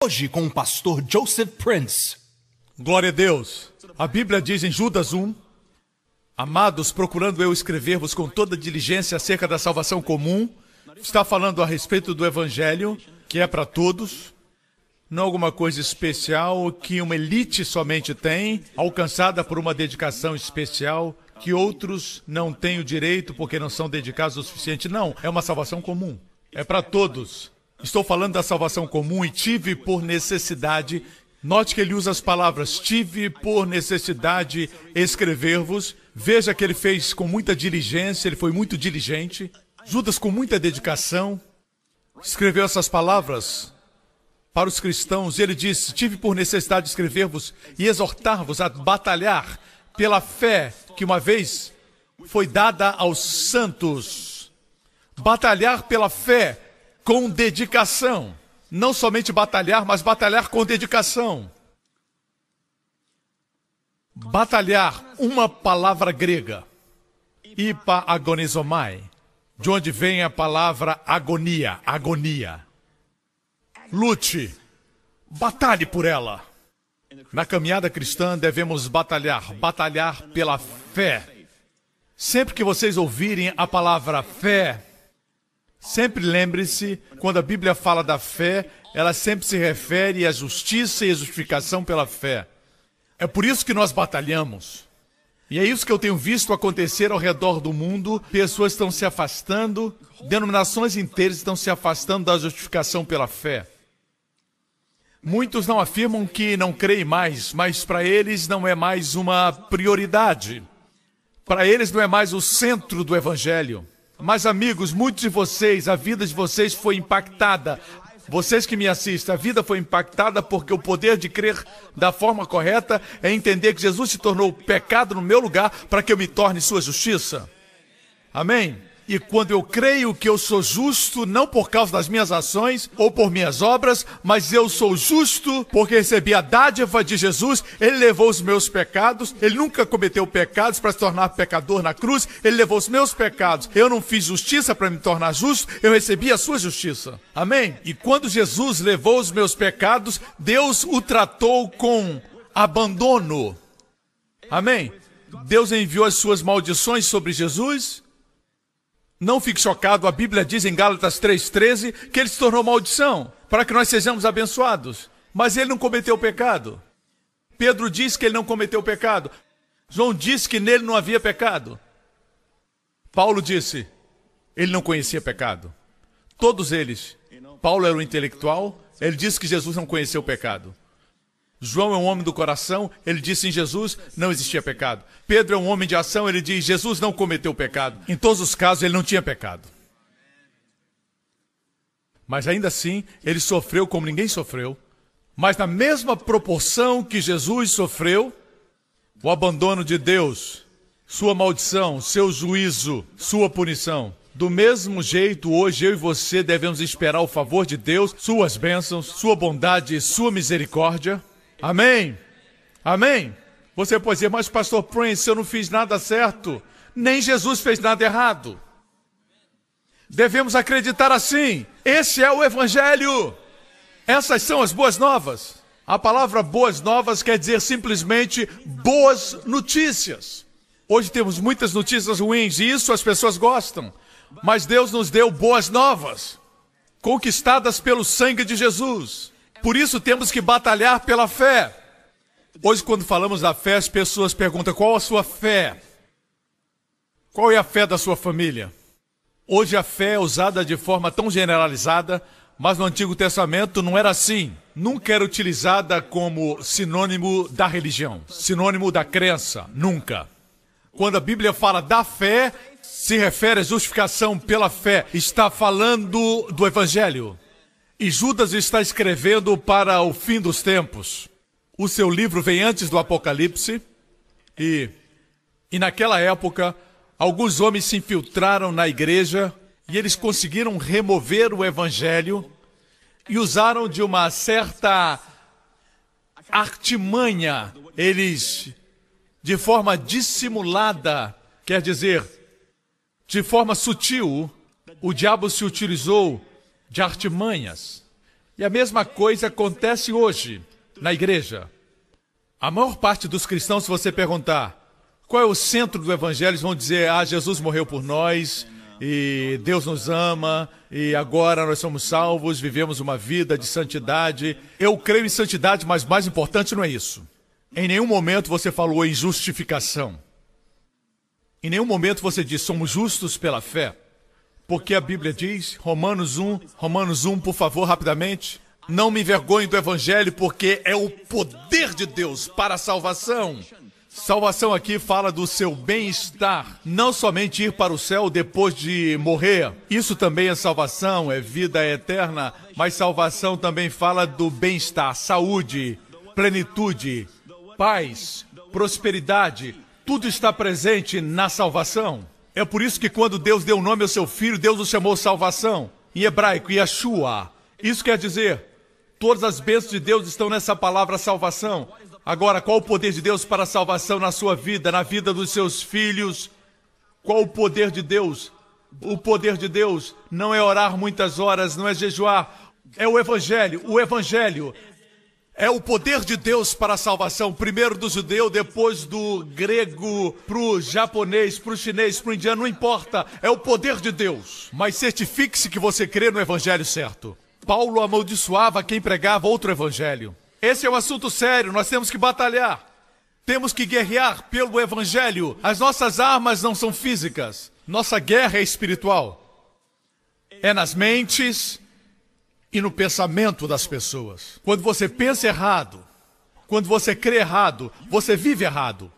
Hoje com o pastor Joseph Prince. Glória a Deus. A Bíblia diz em Judas 1, amados, procurando eu escrever-vos com toda diligência acerca da salvação comum, está falando a respeito do Evangelho, que é para todos, não alguma coisa especial que uma elite somente tem, alcançada por uma dedicação especial, que outros não têm o direito porque não são dedicados o suficiente. Não, é uma salvação comum, é para todos. Estou falando da salvação comum e tive por necessidade, note que ele usa as palavras, tive por necessidade escrever-vos. Veja que ele fez com muita diligência, ele foi muito diligente. Judas, com muita dedicação, escreveu essas palavras para os cristãos. Ele disse, tive por necessidade escrever-vos e exortar-vos a batalhar pela fé que uma vez foi dada aos santos. Batalhar pela fé com dedicação. Não somente batalhar, mas batalhar com dedicação. Batalhar, uma palavra grega, hipagonizomai, de onde vem a palavra agonia, agonia. Lute, batalhe por ela. Na caminhada cristã devemos batalhar, batalhar pela fé. Sempre que vocês ouvirem a palavra fé, sempre lembre-se, quando a Bíblia fala da fé, ela sempre se refere à justiça e à justificação pela fé. É por isso que nós batalhamos. E é isso que eu tenho visto acontecer ao redor do mundo. Pessoas estão se afastando, denominações inteiras estão se afastando da justificação pela fé. Muitos não afirmam que não creem mais, mas para eles não é mais uma prioridade. Para eles não é mais o centro do Evangelho. Mas amigos, muitos de vocês, a vida de vocês foi impactada. Vocês que me assistem, a vida foi impactada porque o poder de crer da forma correta é entender que Jesus se tornou pecado no meu lugar para que eu me torne sua justiça. Amém? E quando eu creio que eu sou justo, não por causa das minhas ações ou por minhas obras, mas eu sou justo porque recebi a dádiva de Jesus, ele levou os meus pecados, ele nunca cometeu pecados para se tornar pecador na cruz, ele levou os meus pecados. Eu não fiz justiça para me tornar justo, eu recebi a sua justiça. Amém? E quando Jesus levou os meus pecados, Deus o tratou com abandono. Amém? Deus enviou as suas maldições sobre Jesus. Não fique chocado, a Bíblia diz em Gálatas 3,13 que ele se tornou maldição, para que nós sejamos abençoados. Mas ele não cometeu pecado. Pedro diz que ele não cometeu pecado. João disse que nele não havia pecado. Paulo disse, ele não conhecia pecado. Todos eles. Paulo era um intelectual, ele disse que Jesus não conheceu pecado. João é um homem do coração, ele disse em Jesus não existia pecado. Pedro é um homem de ação, ele diz Jesus não cometeu pecado. Em todos os casos ele não tinha pecado. Mas ainda assim ele sofreu como ninguém sofreu. Mas na mesma proporção que Jesus sofreu, o abandono de Deus, sua maldição, seu juízo, sua punição. Do mesmo jeito, hoje eu e você devemos esperar o favor de Deus, suas bênçãos, sua bondade e sua misericórdia. Amém? Amém? Você pode dizer, mas pastor Prince, eu não fiz nada certo. Nem Jesus fez nada errado. Devemos acreditar assim. Esse é o Evangelho. Essas são as boas novas. A palavra boas novas quer dizer simplesmente boas notícias. Hoje temos muitas notícias ruins e isso as pessoas gostam. Mas Deus nos deu boas novas, conquistadas pelo sangue de Jesus. Por isso temos que batalhar pela fé. Hoje, quando falamos da fé, as pessoas perguntam, qual a sua fé? Qual é a fé da sua família? Hoje a fé é usada de forma tão generalizada, mas no Antigo Testamento não era assim. Nunca era utilizada como sinônimo da religião, sinônimo da crença, nunca. Quando a Bíblia fala da fé, se refere à justificação pela fé, está falando do Evangelho. E Judas está escrevendo para o fim dos tempos. O seu livro vem antes do Apocalipse. E naquela época, alguns homens se infiltraram na igreja e eles conseguiram remover o Evangelho e usaram de uma certa artimanha. Eles, de forma dissimulada, quer dizer, de forma sutil, o diabo se utilizou de artimanhas. E a mesma coisa acontece hoje na igreja. A maior parte dos cristãos, se você perguntar qual é o centro do evangelho, eles vão dizer, Jesus morreu por nós, e Deus nos ama, e agora nós somos salvos, vivemos uma vida de santidade. Eu creio em santidade, mas mais importante não é isso. Em nenhum momento você falou em justificação. Em nenhum momento você diz, somos justos pela fé. Porque a Bíblia diz, Romanos 1, por favor, rapidamente. Não me envergonhe do evangelho, porque é o poder de Deus para a salvação. Salvação aqui fala do seu bem-estar. Não somente ir para o céu depois de morrer. Isso também é salvação, é vida eterna. Mas salvação também fala do bem-estar, saúde, plenitude, paz, prosperidade. Tudo está presente na salvação. É por isso que quando Deus deu o nome ao seu filho, Deus o chamou salvação. Em hebraico, Yeshua. Isso quer dizer, todas as bênçãos de Deus estão nessa palavra salvação. Agora, qual o poder de Deus para a salvação na sua vida, na vida dos seus filhos? Qual o poder de Deus? O poder de Deus não é orar muitas horas, não é jejuar. É o Evangelho. O Evangelho é o poder de Deus para a salvação. Primeiro do judeu, depois do grego, para o japonês, para o chinês, para o indiano, não importa. É o poder de Deus. Mas certifique-se que você crê no Evangelho certo. Paulo amaldiçoava quem pregava outro Evangelho. Esse é um assunto sério, nós temos que batalhar. Temos que guerrear pelo Evangelho. As nossas armas não são físicas. Nossa guerra é espiritual. É nas mentes e no pensamento das pessoas. Quando você pensa errado, quando você crê errado, você vive errado.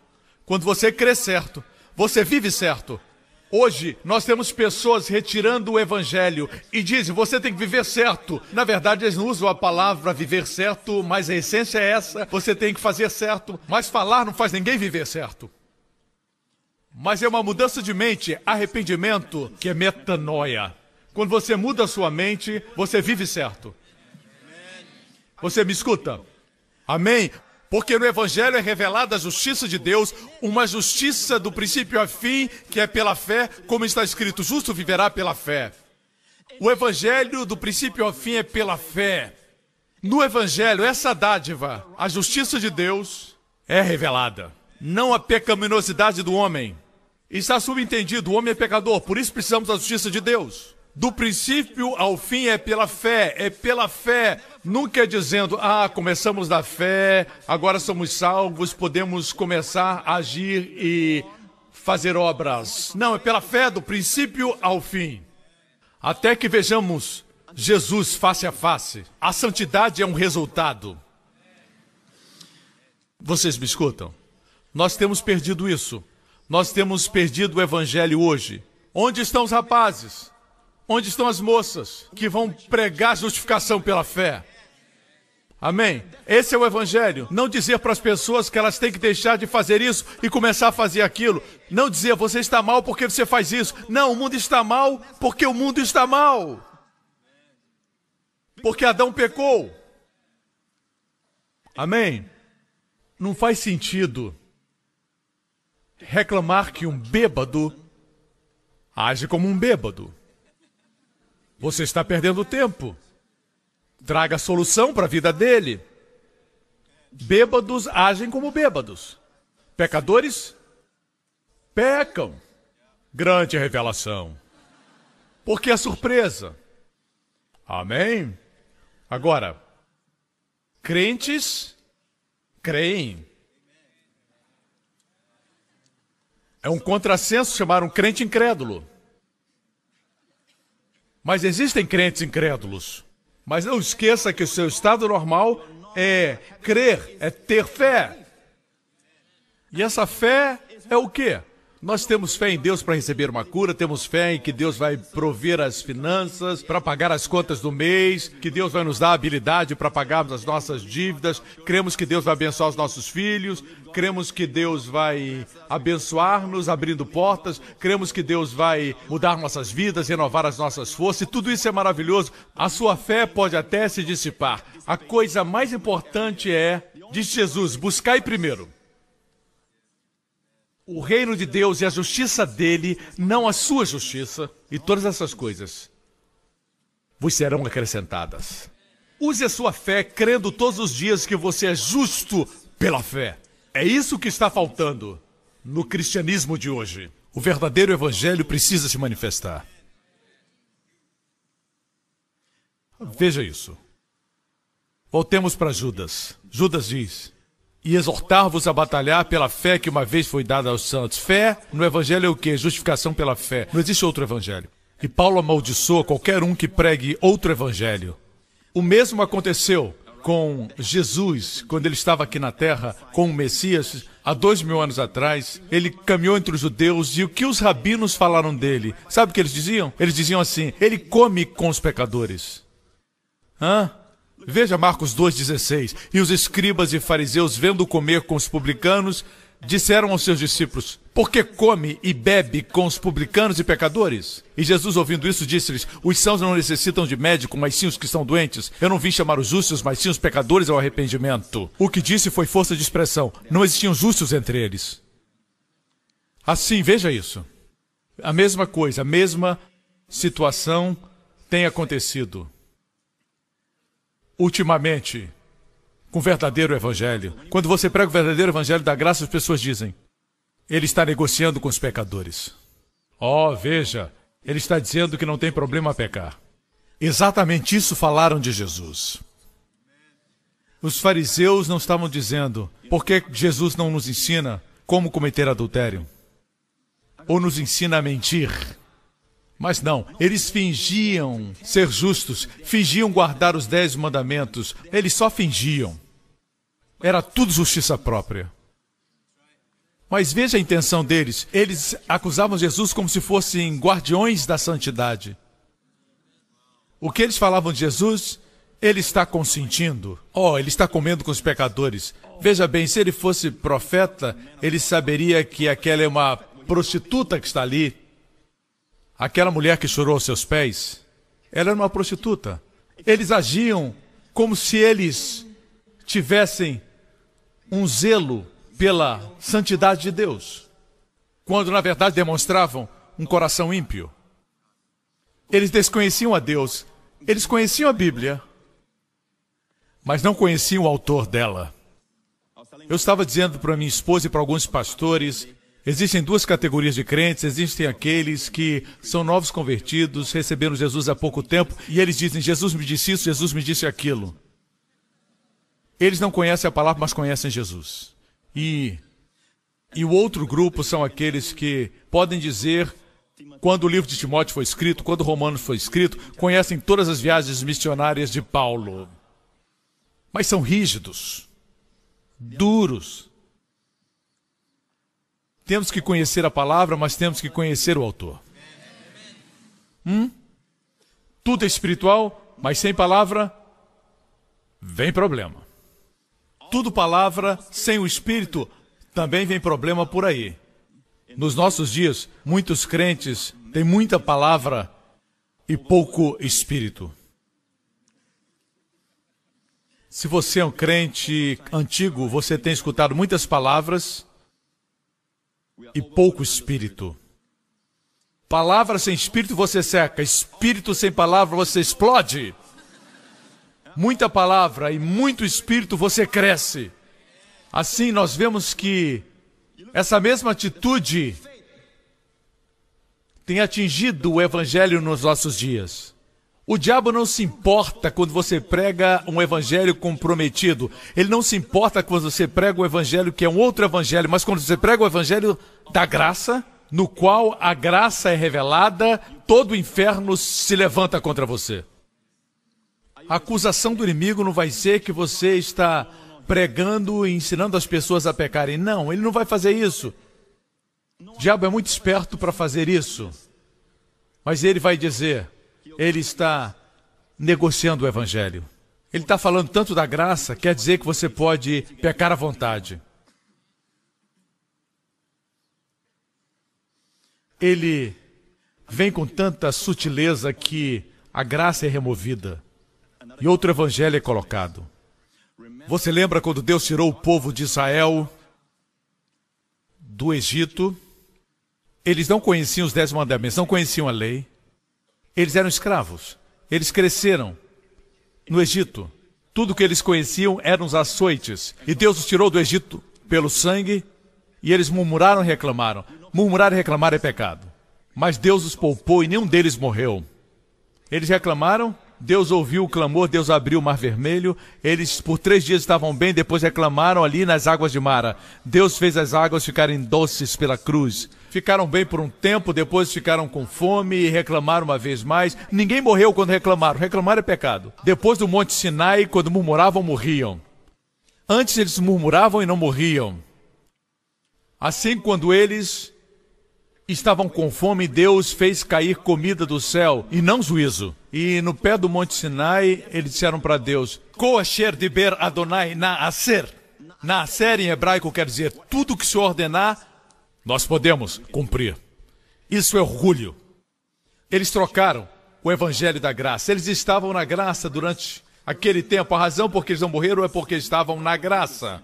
Quando você crê certo, você vive certo. Hoje, nós temos pessoas retirando o evangelho e dizem, você tem que viver certo. Na verdade, eles não usam a palavra viver certo, mas a essência é essa. Você tem que fazer certo, mas falar não faz ninguém viver certo. Mas é uma mudança de mente, arrependimento, que é metanoia. Quando você muda a sua mente, você vive certo. Você me escuta? Amém? Porque no Evangelho é revelada a justiça de Deus, uma justiça do princípio ao fim, que é pela fé, como está escrito, justo viverá pela fé. O Evangelho do princípio ao fim é pela fé. No Evangelho, essa dádiva, a justiça de Deus, é revelada. Não a pecaminosidade do homem. Está subentendido, o homem é pecador, por isso precisamos da justiça de Deus. Do princípio ao fim é pela fé, nunca é dizendo, começamos da fé, agora somos salvos, podemos começar a agir e fazer obras. Não, é pela fé, do princípio ao fim. Até que vejamos Jesus face a face. A santidade é um resultado. Vocês me escutam? Nós temos perdido isso. Nós temos perdido o evangelho hoje. Onde estão os rapazes? Onde estão as moças que vão pregar justificação pela fé? Amém? Esse é o evangelho. Não dizer para as pessoas que elas têm que deixar de fazer isso e começar a fazer aquilo. Não dizer, você está mal porque você faz isso. Não, o mundo está mal porque o mundo está mal. Porque Adão pecou. Amém? Não faz sentido reclamar que um bêbado age como um bêbado. Você está perdendo tempo. Traga solução para a vida dele. Bêbados agem como bêbados. Pecadores pecam. Grande revelação. Porque é surpresa. Amém? Agora, crentes creem. É um contrassenso chamar um crente incrédulo. Mas existem crentes incrédulos. Mas não esqueça que o seu estado normal é crer, é ter fé. E essa fé é o quê? Nós temos fé em Deus para receber uma cura, temos fé em que Deus vai prover as finanças para pagar as contas do mês, que Deus vai nos dar habilidade para pagarmos as nossas dívidas, cremos que Deus vai abençoar os nossos filhos, cremos que Deus vai abençoar-nos abrindo portas, cremos que Deus vai mudar nossas vidas, renovar as nossas forças, e tudo isso é maravilhoso. A sua fé pode até se dissipar. A coisa mais importante é, diz Jesus, buscai primeiro o reino de Deus e a justiça dele, não a sua justiça, e todas essas coisas vos serão acrescentadas. Use a sua fé crendo todos os dias que você é justo pela fé. É isso que está faltando no cristianismo de hoje. O verdadeiro evangelho precisa se manifestar. Veja isso. Voltemos para Judas. Judas diz: e exortar-vos a batalhar pela fé que uma vez foi dada aos santos. Fé no evangelho é o quê? Justificação pela fé. Não existe outro evangelho. E Paulo amaldiçoa qualquer um que pregue outro evangelho. O mesmo aconteceu com Jesus, quando ele estava aqui na terra, com o Messias, há 2000 anos atrás. Ele caminhou entre os judeus e o que os rabinos falaram dele? Sabe o que eles diziam? Eles diziam assim: ele come com os pecadores. Veja Marcos 2,16. E os escribas e fariseus, vendo comer com os publicanos, disseram aos seus discípulos: por que come e bebe com os publicanos e pecadores? E Jesus, ouvindo isso, disse-lhes: os sãos não necessitam de médico, mas sim os que estão doentes. Eu não vim chamar os justos, mas sim os pecadores ao arrependimento. O que disse foi força de expressão. Não existiam justos entre eles. Assim, veja isso. A mesma coisa, a mesma situação tem acontecido ultimamente com o verdadeiro evangelho. Quando você prega o verdadeiro evangelho da graça, as pessoas dizem: ele está negociando com os pecadores. Veja, ele está dizendo que não tem problema a pecar. Exatamente isso falaram de Jesus. Os fariseus não estavam dizendo: por que Jesus não nos ensina como cometer adultério? Ou nos ensina a mentir? Mas não, eles fingiam ser justos, fingiam guardar os 10 mandamentos. Eles só fingiam. Era tudo justiça própria. Mas veja a intenção deles. Eles acusavam Jesus como se fossem guardiões da santidade. O que eles falavam de Jesus? Ele está consentindo. Ele está comendo com os pecadores. Veja bem, se ele fosse profeta, ele saberia que aquela é uma prostituta que está ali. Aquela mulher que chorou aos seus pés, ela era uma prostituta. Eles agiam como se eles tivessem um zelo pela santidade de Deus, quando na verdade demonstravam um coração ímpio. Eles desconheciam a Deus, eles conheciam a Bíblia, mas não conheciam o autor dela. Eu estava dizendo para minha esposa e para alguns pastores: existem duas categorias de crentes. Existem aqueles que são novos convertidos, receberam Jesus há pouco tempo, e eles dizem: Jesus me disse isso, Jesus me disse aquilo. Eles não conhecem a palavra, mas conhecem Jesus. E o outro grupo são aqueles que podem dizer, quando o livro de Timóteo foi escrito, quando Romanos foi escrito, conhecem todas as viagens missionárias de Paulo. Mas são rígidos, duros. Temos que conhecer a palavra, mas temos que conhecer o autor. Tudo é espiritual, mas sem palavra, vem problema. Tudo palavra, sem o espírito, também vem problema por aí. Nos nossos dias, muitos crentes têm muita palavra e pouco espírito. Se você é um crente antigo, você tem escutado muitas palavras e pouco espírito. Palavra sem espírito você seca, espírito sem palavra você explode. Muita palavra e muito espírito você cresce. Assim nós vemos que essa mesma atitude tem atingido o evangelho nos nossos dias. O diabo não se importa quando você prega um evangelho comprometido. Ele não se importa quando você prega um evangelho que é um outro evangelho, mas quando você prega o evangelho da graça, no qual a graça é revelada, todo o inferno se levanta contra você. A acusação do inimigo não vai ser que você está pregando e ensinando as pessoas a pecarem. Não, ele não vai fazer isso. O diabo é muito esperto para fazer isso. Mas ele vai dizer: ele está negociando o evangelho. Ele está falando tanto da graça, quer dizer que você pode pecar à vontade. Ele vem com tanta sutileza que a graça é removida e outro evangelho é colocado. Você lembra quando Deus tirou o povo de Israel do Egito? Eles não conheciam os 10 mandamentos, não conheciam a lei. Eles eram escravos. Eles cresceram no Egito. Tudo que eles conheciam eram os açoites. E Deus os tirou do Egito pelo sangue, e eles murmuraram e reclamaram. Murmurar e reclamar é pecado. Mas Deus os poupou e nenhum deles morreu. Eles reclamaram, Deus ouviu o clamor, Deus abriu o mar vermelho. Eles por 3 dias estavam bem, depois reclamaram ali nas águas de Mara. Deus fez as águas ficarem doces pela cruz. Ficaram bem por um tempo, depois ficaram com fome e reclamaram uma vez mais. Ninguém morreu quando reclamaram. Reclamar é pecado. Depois do Monte Sinai, quando murmuravam, morriam. Antes eles murmuravam e não morriam. Assim, quando eles estavam com fome, Deus fez cair comida do céu e não juízo. E no pé do Monte Sinai, eles disseram para Deus: Koasher diber Adonai naaser. Naaser em hebraico quer dizer tudo que se ordenar, nós podemos cumprir. Isso é orgulho. Eles trocaram o evangelho da graça. Eles estavam na graça durante aquele tempo. A razão por que eles não morreram é porque estavam na graça.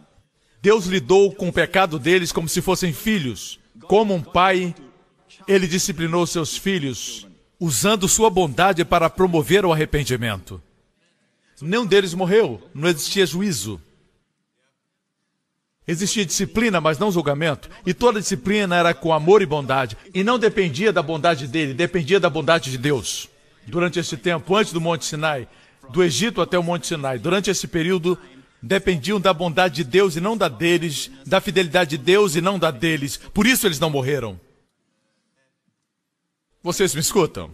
Deus lidou com o pecado deles como se fossem filhos. Como um pai, ele disciplinou seus filhos, usando sua bondade para promover o arrependimento. Nenhum deles morreu, não existia juízo. Existia disciplina, mas não julgamento. E toda disciplina era com amor e bondade. E não dependia da bondade dele, dependia da bondade de Deus. Durante esse tempo, antes do Monte Sinai, do Egito até o Monte Sinai, durante esse período, dependiam da bondade de Deus e não da deles, da fidelidade de Deus e não da deles. Por isso eles não morreram. Vocês me escutam?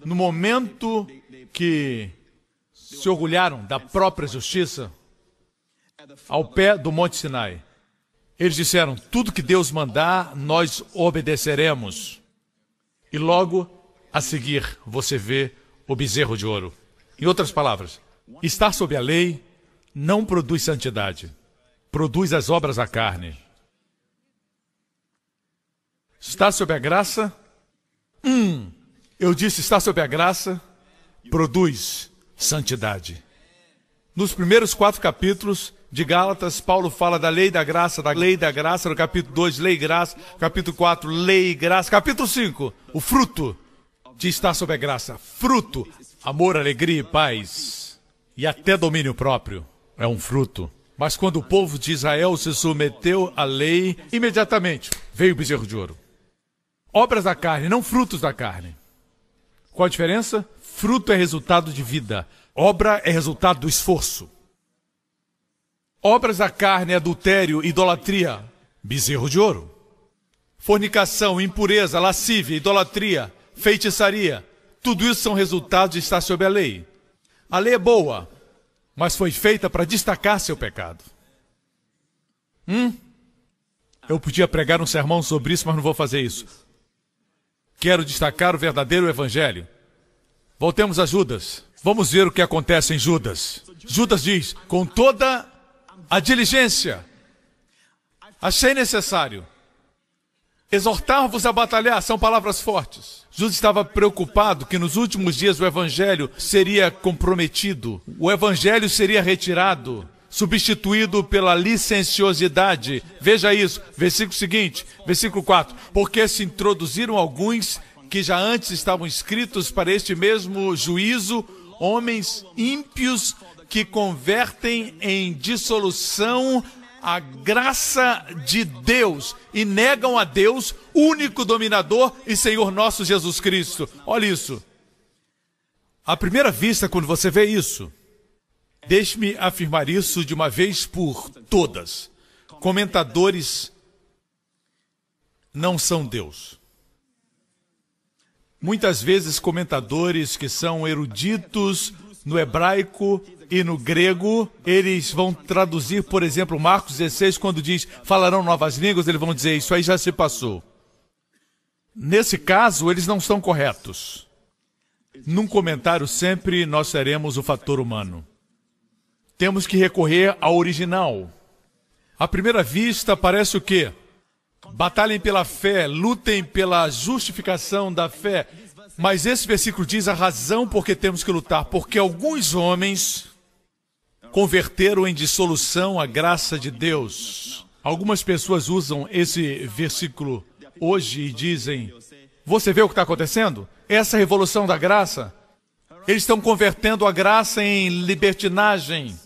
No momento que se orgulharam da própria justiça, ao pé do Monte Sinai, eles disseram: tudo que Deus mandar, nós obedeceremos. E logo a seguir você vê o bezerro de ouro. Em outras palavras, estar sob a lei não produz santidade, produz as obras da carne. Estar sob a graça, eu disse estar sob a graça, produz santidade. Nos primeiros 4 capítulos de Gálatas, Paulo fala da lei da graça, no capítulo 2, lei e graça, capítulo 4, lei e graça, capítulo 5, o fruto de estar sob a graça. Fruto, amor, alegria e paz, e até domínio próprio, é um fruto. Mas quando o povo de Israel se submeteu à lei, imediatamente veio o bezerro de ouro. Obras da carne, não frutos da carne. Qual a diferença? Fruto é resultado de vida. Obra é resultado do esforço. Obras da carne, adultério, idolatria, bezerro de ouro. Fornicação, impureza, lascívia, idolatria, feitiçaria. Tudo isso são resultados de estar sob a lei. A lei é boa, mas foi feita para destacar seu pecado. Eu podia pregar um sermão sobre isso, mas não vou fazer isso. Quero destacar o verdadeiro evangelho. Voltemos a Judas. Vamos ver o que acontece em Judas. Judas diz: com toda a diligência, achei necessário exortar-vos a batalhar. São palavras fortes. Judas estava preocupado que nos últimos dias o evangelho seria comprometido. O evangelho seria retirado, substituído pela licenciosidade. Veja isso, versículo seguinte, versículo 4. Porque se introduziram alguns que já antes estavam inscritos para este mesmo juízo, homens ímpios que convertem em dissolução a graça de Deus e negam a Deus, único dominador e Senhor nosso Jesus Cristo. Olha isso. À primeira vista, quando você vê isso, deixe-me afirmar isso de uma vez por todas. Comentadores não são Deus. Muitas vezes comentadores que são eruditos no hebraico e no grego, eles vão traduzir, por exemplo, Marcos 16, quando diz, falarão novas línguas, eles vão dizer, isso aí já se passou. Nesse caso, eles não estão corretos. Num comentário sempre nós teremos o fator humano. Temos que recorrer ao original. À primeira vista, parece o quê? Batalhem pela fé, lutem pela justificação da fé. Mas esse versículo diz a razão por que temos que lutar. Porque alguns homens converteram em dissolução a graça de Deus. Algumas pessoas usam esse versículo hoje e dizem, você vê o que está acontecendo? Essa revolução da graça, Eles estão convertendo a graça em libertinagem.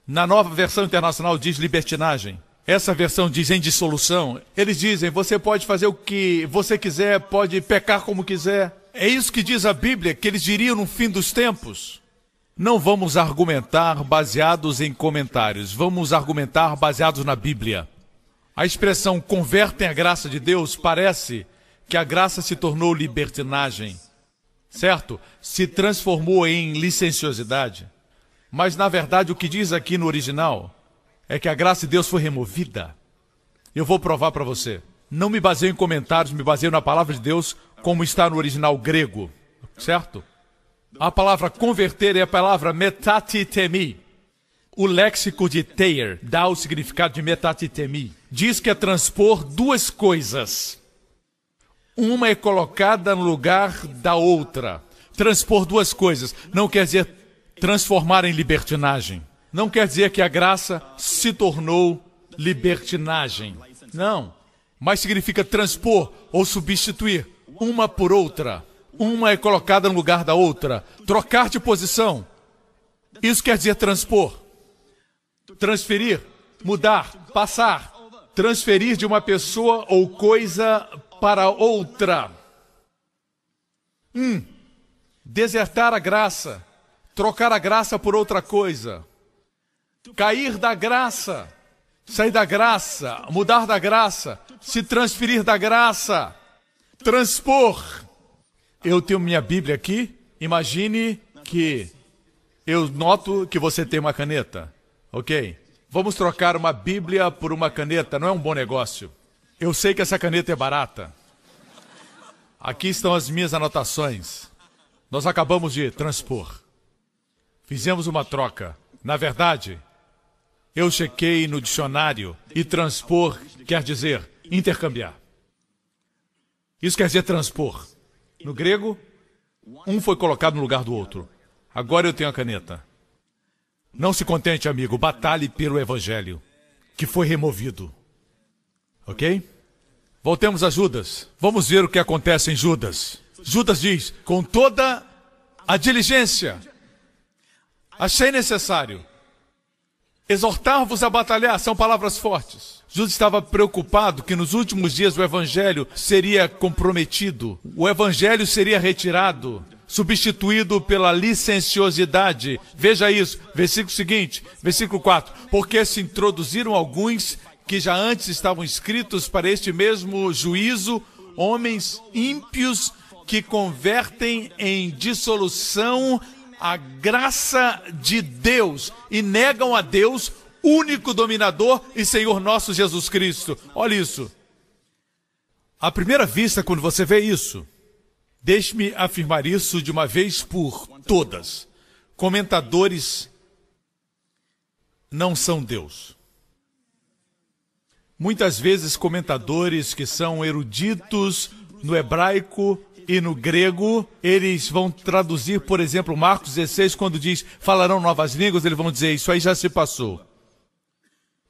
Na nova versão internacional diz libertinagem. Essa versão diz em dissolução. Eles dizem, você pode fazer o que você quiser, pode pecar como quiser. É isso que diz a Bíblia, que eles diriam no fim dos tempos. Não vamos argumentar baseados em comentários, vamos argumentar baseados na Bíblia. A expressão convertem a graça de Deus parece que a graça se tornou libertinagem, certo? Se transformou em licenciosidade. Mas na verdade o que diz aqui no original é que a graça de Deus foi removida. Eu vou provar para você. Não me baseio em comentários, me baseio na palavra de Deus como está no original grego, certo? A palavra converter é a palavra metatitemi. O léxico de Thayer dá o significado de metatitemi. Diz que é transpor duas coisas. Uma é colocada no lugar da outra. Transpor duas coisas não quer dizer transformar em libertinagem. Não quer dizer que a graça se tornou libertinagem. Não. Mas significa transpor ou substituir uma por outra. Uma é colocada no lugar da outra. Trocar de posição. Isso quer dizer transpor. Transferir, mudar, passar. Transferir de uma pessoa ou coisa para outra. Desertar a graça. Trocar a graça por outra coisa. Cair da graça. Sair da graça. Mudar da graça. Se transferir da graça. Transpor. Eu tenho minha Bíblia aqui. Imagine que eu noto que você tem uma caneta. Ok? Vamos trocar uma Bíblia por uma caneta. Não é um bom negócio. Eu sei que essa caneta é barata. Aqui estão as minhas anotações. Nós acabamos de transpor. Fizemos uma troca. Na verdade, eu chequei no dicionário e transpor quer dizer intercambiar. Isso quer dizer transpor. No grego, um foi colocado no lugar do outro. Agora eu tenho a caneta. Não se contente, amigo, batalhe pelo Evangelho, que foi removido. Ok? Voltemos a Judas. Vamos ver o que acontece em Judas. Judas diz, com toda a diligência, achei necessário exortar-vos a batalhar. São palavras fortes. Judas estava preocupado que nos últimos dias o Evangelho seria comprometido. O Evangelho seria retirado, substituído pela licenciosidade. Veja isso, versículo seguinte, versículo 4. Porque se introduziram alguns que já antes estavam escritos para este mesmo juízo, homens ímpios que convertem em dissolução a graça de Deus e negam a Deus, único dominador e Senhor nosso Jesus Cristo. Olha isso. À primeira vista, quando você vê isso, deixe-me afirmar isso de uma vez por todas. Comentadores não são Deus. Muitas vezes comentadores que são eruditos no hebraico e no grego, eles vão traduzir, por exemplo, Marcos 16, quando diz, falarão novas línguas, eles vão dizer, isso aí já se passou.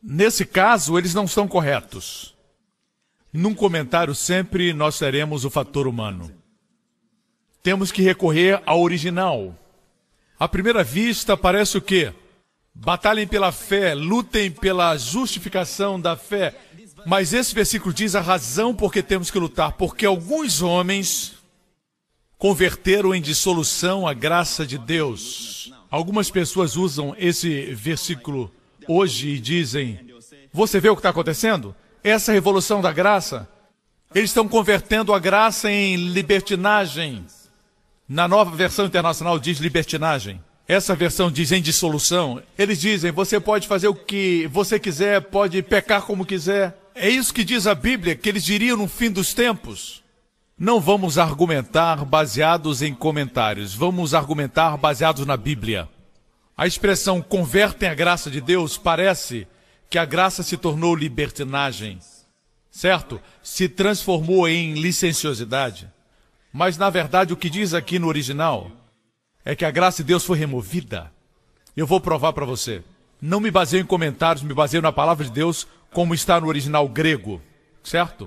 Nesse caso, eles não são corretos. Num comentário sempre nós teremos o fator humano. Temos que recorrer ao original. À primeira vista, parece o quê? Batalhem pela fé, lutem pela justificação da fé. Mas esse versículo diz a razão por que temos que lutar. Porque alguns homens converteram em dissolução a graça de Deus. Algumas pessoas usam esse versículo hoje e dizem, você vê o que está acontecendo? Essa revolução da graça, eles estão convertendo a graça em libertinagem. Na nova versão internacional diz libertinagem. Essa versão diz em dissolução. Eles dizem, você pode fazer o que você quiser, pode pecar como quiser. É isso que diz a Bíblia, que eles diriam no fim dos tempos. Não vamos argumentar baseados em comentários, vamos argumentar baseados na Bíblia. A expressão convertem a graça de Deus parece que a graça se tornou libertinagem, certo? Se transformou em licenciosidade. Mas na verdade o que diz aqui no original é que a graça de Deus foi removida. Eu vou provar para você. Não me baseio em comentários, me baseio na palavra de Deus como está no original grego, certo?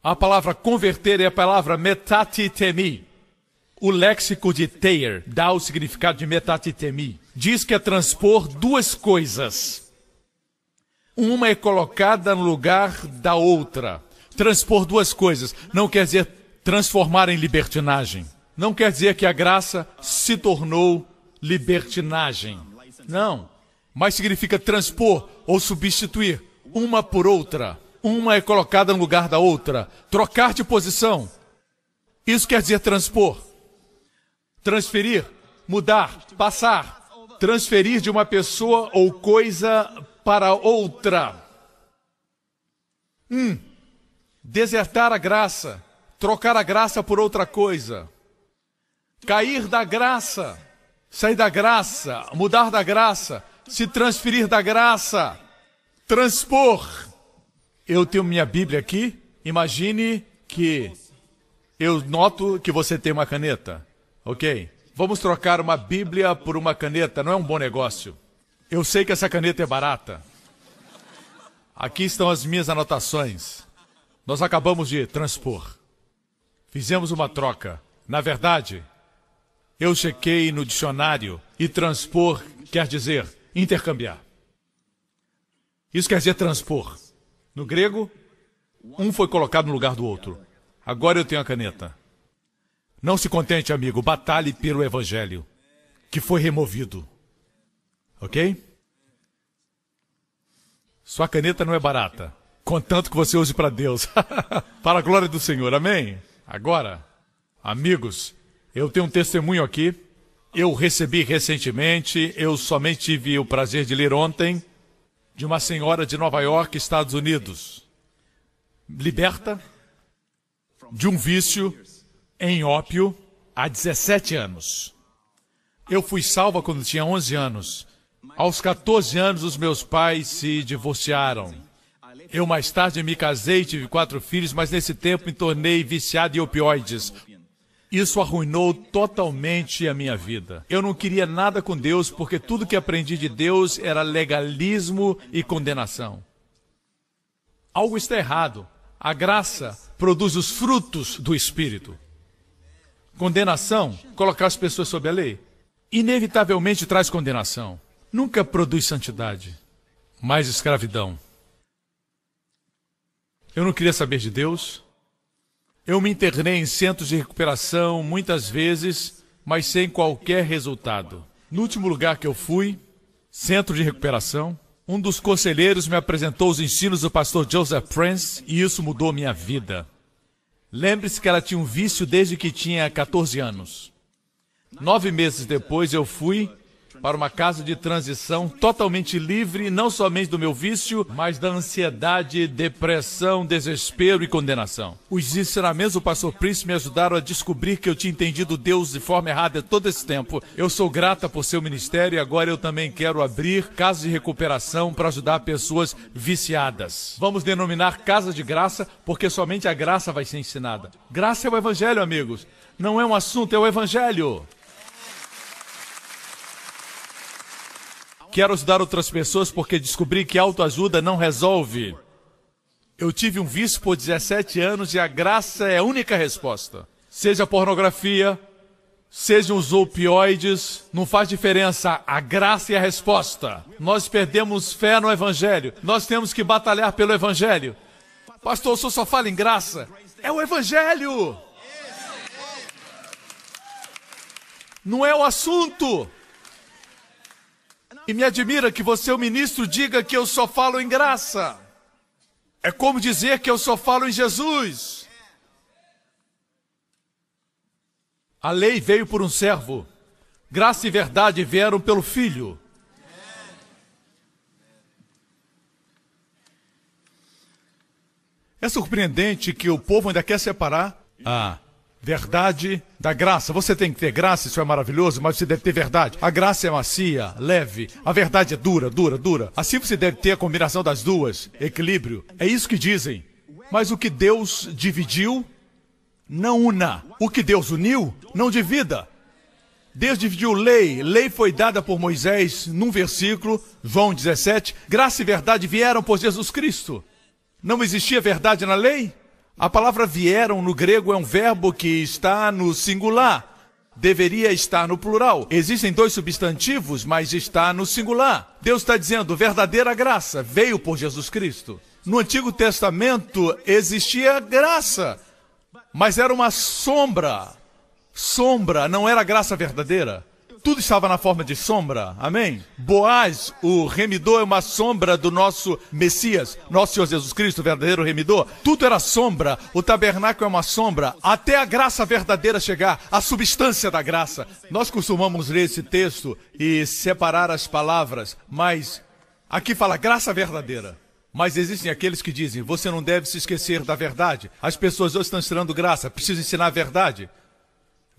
A palavra converter é a palavra metatitemi. O léxico de Thayer dá o significado de metatitemi. Diz que é transpor duas coisas. Uma é colocada no lugar da outra. Transpor duas coisas não quer dizer transformar em libertinagem. Não quer dizer que a graça se tornou libertinagem. Não. Mas significa transpor ou substituir uma por outra. Uma é colocada no lugar da outra. Trocar de posição. Isso quer dizer transpor. Transferir, mudar, passar. Transferir de uma pessoa ou coisa para outra. Desertar a graça. Trocar a graça por outra coisa. Cair da graça. Sair da graça. Mudar da graça. Se transferir da graça. Transpor. Eu tenho minha Bíblia aqui. Imagine que eu noto que você tem uma caneta. Ok? Vamos trocar uma Bíblia por uma caneta. Não é um bom negócio. Eu sei que essa caneta é barata. Aqui estão as minhas anotações. Nós acabamos de transpor. Fizemos uma troca. Na verdade, eu chequei no dicionário e transpor quer dizer intercambiar. Isso quer dizer transpor. No grego, um foi colocado no lugar do outro. Agora eu tenho a caneta. Não se contente, amigo, batalhe pelo evangelho, que foi removido. Ok? Sua caneta não é barata, contanto que você use para Deus. Para a glória do Senhor, amém? Agora, amigos, eu tenho um testemunho aqui. Eu recebi recentemente, eu somente tive o prazer de ler ontem, de uma senhora de Nova York, Estados Unidos, liberta de um vício em ópio há 17 anos. Eu fui salva quando tinha 11 anos. Aos 14 anos, os meus pais se divorciaram. Eu mais tarde me casei, tive 4 filhos, mas nesse tempo me tornei viciado em opioides. Isso arruinou totalmente a minha vida. Eu não queria nada com Deus, porque tudo que aprendi de Deus era legalismo e condenação. Algo está errado. A graça produz os frutos do Espírito. Condenação, colocar as pessoas sob a lei, inevitavelmente traz condenação. Nunca produz santidade, mas escravidão. Eu não queria saber de Deus. Eu me internei em centros de recuperação muitas vezes, mas sem qualquer resultado. No último lugar que eu fui, centro de recuperação, um dos conselheiros me apresentou os ensinos do pastor Joseph Prince e isso mudou minha vida. Lembre-se que ela tinha um vício desde que tinha 14 anos. 9 meses depois eu fui para uma casa de transição totalmente livre, não somente do meu vício, mas da ansiedade, depressão, desespero e condenação. Os ensinamentos do pastor Prince me ajudaram a descobrir que eu tinha entendido Deus de forma errada todo esse tempo. Eu sou grata por seu ministério e agora eu também quero abrir casas de recuperação para ajudar pessoas viciadas. Vamos denominar casa de graça, porque somente a graça vai ser ensinada. Graça é o evangelho, amigos. Não é um assunto, é o evangelho. Quero ajudar outras pessoas porque descobri que autoajuda não resolve. Eu tive um vício por 17 anos e a graça é a única resposta. Seja pornografia, sejam os opioides, não faz diferença. A graça é a resposta. Nós perdemos fé no Evangelho. Nós temos que batalhar pelo Evangelho. Pastor, o senhor só fala em graça. É o Evangelho. Não é o assunto. E me admira que você, o ministro, diga que eu só falo em graça. É como dizer que eu só falo em Jesus. A lei veio por um servo. Graça e verdade vieram pelo Filho. É surpreendente que o povo ainda quer separar a verdade da graça. Você tem que ter graça, isso é maravilhoso, mas você deve ter verdade. A graça é macia, leve. A verdade é dura, dura, dura. Assim você deve ter a combinação das duas, equilíbrio. É isso que dizem. Mas o que Deus dividiu, não una. O que Deus uniu, não divida. Deus dividiu lei. Lei foi dada por Moisés num versículo, João 17. Graça e verdade vieram por Jesus Cristo. Não existia verdade na lei? A palavra vieram no grego é um verbo que está no singular. deveria estar no plural. Existem dois substantivos, mas está no singular. Deus está dizendo, verdadeira graça veio por Jesus Cristo. No Antigo Testamento existia graça, mas era uma sombra. Sombra, não era graça verdadeira. Tudo estava na forma de sombra, amém? Boaz, o remidor, é uma sombra do nosso Messias, nosso Senhor Jesus Cristo, o verdadeiro remidor. Tudo era sombra, o tabernáculo é uma sombra, até a graça verdadeira chegar, a substância da graça. Nós costumamos ler esse texto e separar as palavras, mas aqui fala graça verdadeira. Mas existem aqueles que dizem, você não deve se esquecer da verdade. As pessoas hoje estão ensinando graça, precisam ensinar a verdade.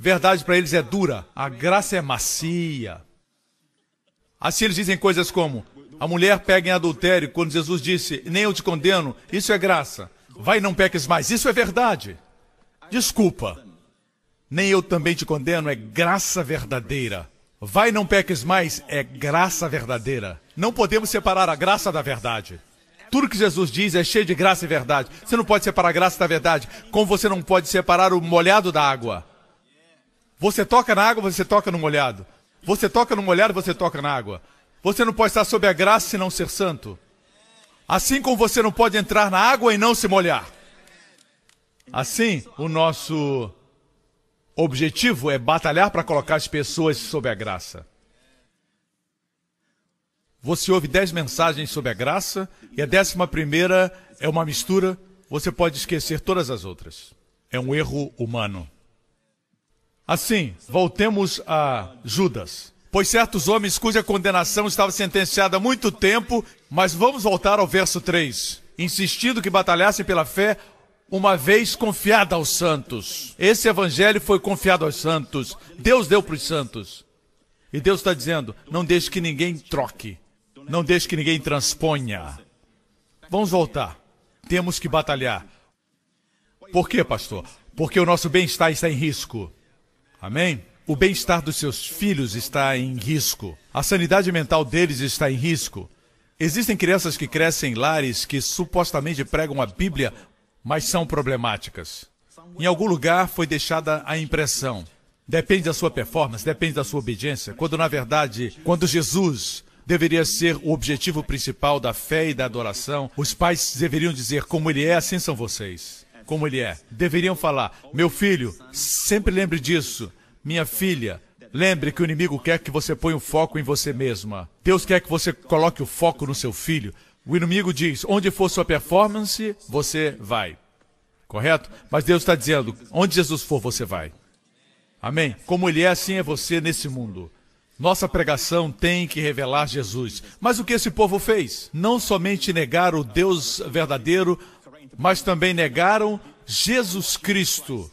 Verdade para eles é dura, a graça é macia. Assim eles dizem coisas como, a mulher pega em adultério, quando Jesus disse, nem eu te condeno, isso é graça. Vai e não peques mais, isso é verdade. Desculpa, nem eu também te condeno, é graça verdadeira. Vai e não peques mais, é graça verdadeira. Não podemos separar a graça da verdade. Tudo que Jesus diz é cheio de graça e verdade. Você não pode separar a graça da verdade, como você não pode separar o molhado da água. Você toca na água, você toca no molhado. Você toca no molhado, você toca na água. Você não pode estar sob a graça e não ser santo. Assim como você não pode entrar na água e não se molhar. Assim, o nosso objetivo é batalhar para colocar as pessoas sob a graça. Você ouve 10 mensagens sobre a graça e a 11ª é uma mistura. Você pode esquecer todas as outras. É um erro humano. Assim, voltemos a Judas. Pois certos homens cuja condenação estava sentenciada há muito tempo, mas vamos voltar ao verso 3. Insistindo que batalhassem pela fé, uma vez confiada aos santos. Esse evangelho foi confiado aos santos. Deus deu para os santos. E Deus está dizendo, não deixe que ninguém troque. Não deixe que ninguém transponha. Vamos voltar. Temos que batalhar. Por quê, pastor? Porque o nosso bem-estar está em risco. Amém? O bem-estar dos seus filhos está em risco. A sanidade mental deles está em risco. Existem crianças que crescem em lares que supostamente pregam a Bíblia, mas são problemáticas. Em algum lugar foi deixada a impressão. Depende da sua performance, depende da sua obediência. Quando, na verdade, quando Jesus deveria ser o objetivo principal da fé e da adoração, os pais deveriam dizer, como ele é, assim são vocês. Como ele é. Deveriam falar, meu filho, sempre lembre disso. Minha filha, lembre que o inimigo quer que você ponha o foco em você mesma. Deus quer que você coloque o foco no seu filho. O inimigo diz, onde for sua performance, você vai. Correto? Mas Deus está dizendo, onde Jesus for, você vai. Amém? Como ele é, assim é você nesse mundo. Nossa pregação tem que revelar Jesus. Mas o que esse povo fez? Não somente negar o Deus verdadeiro, mas também negaram Jesus Cristo,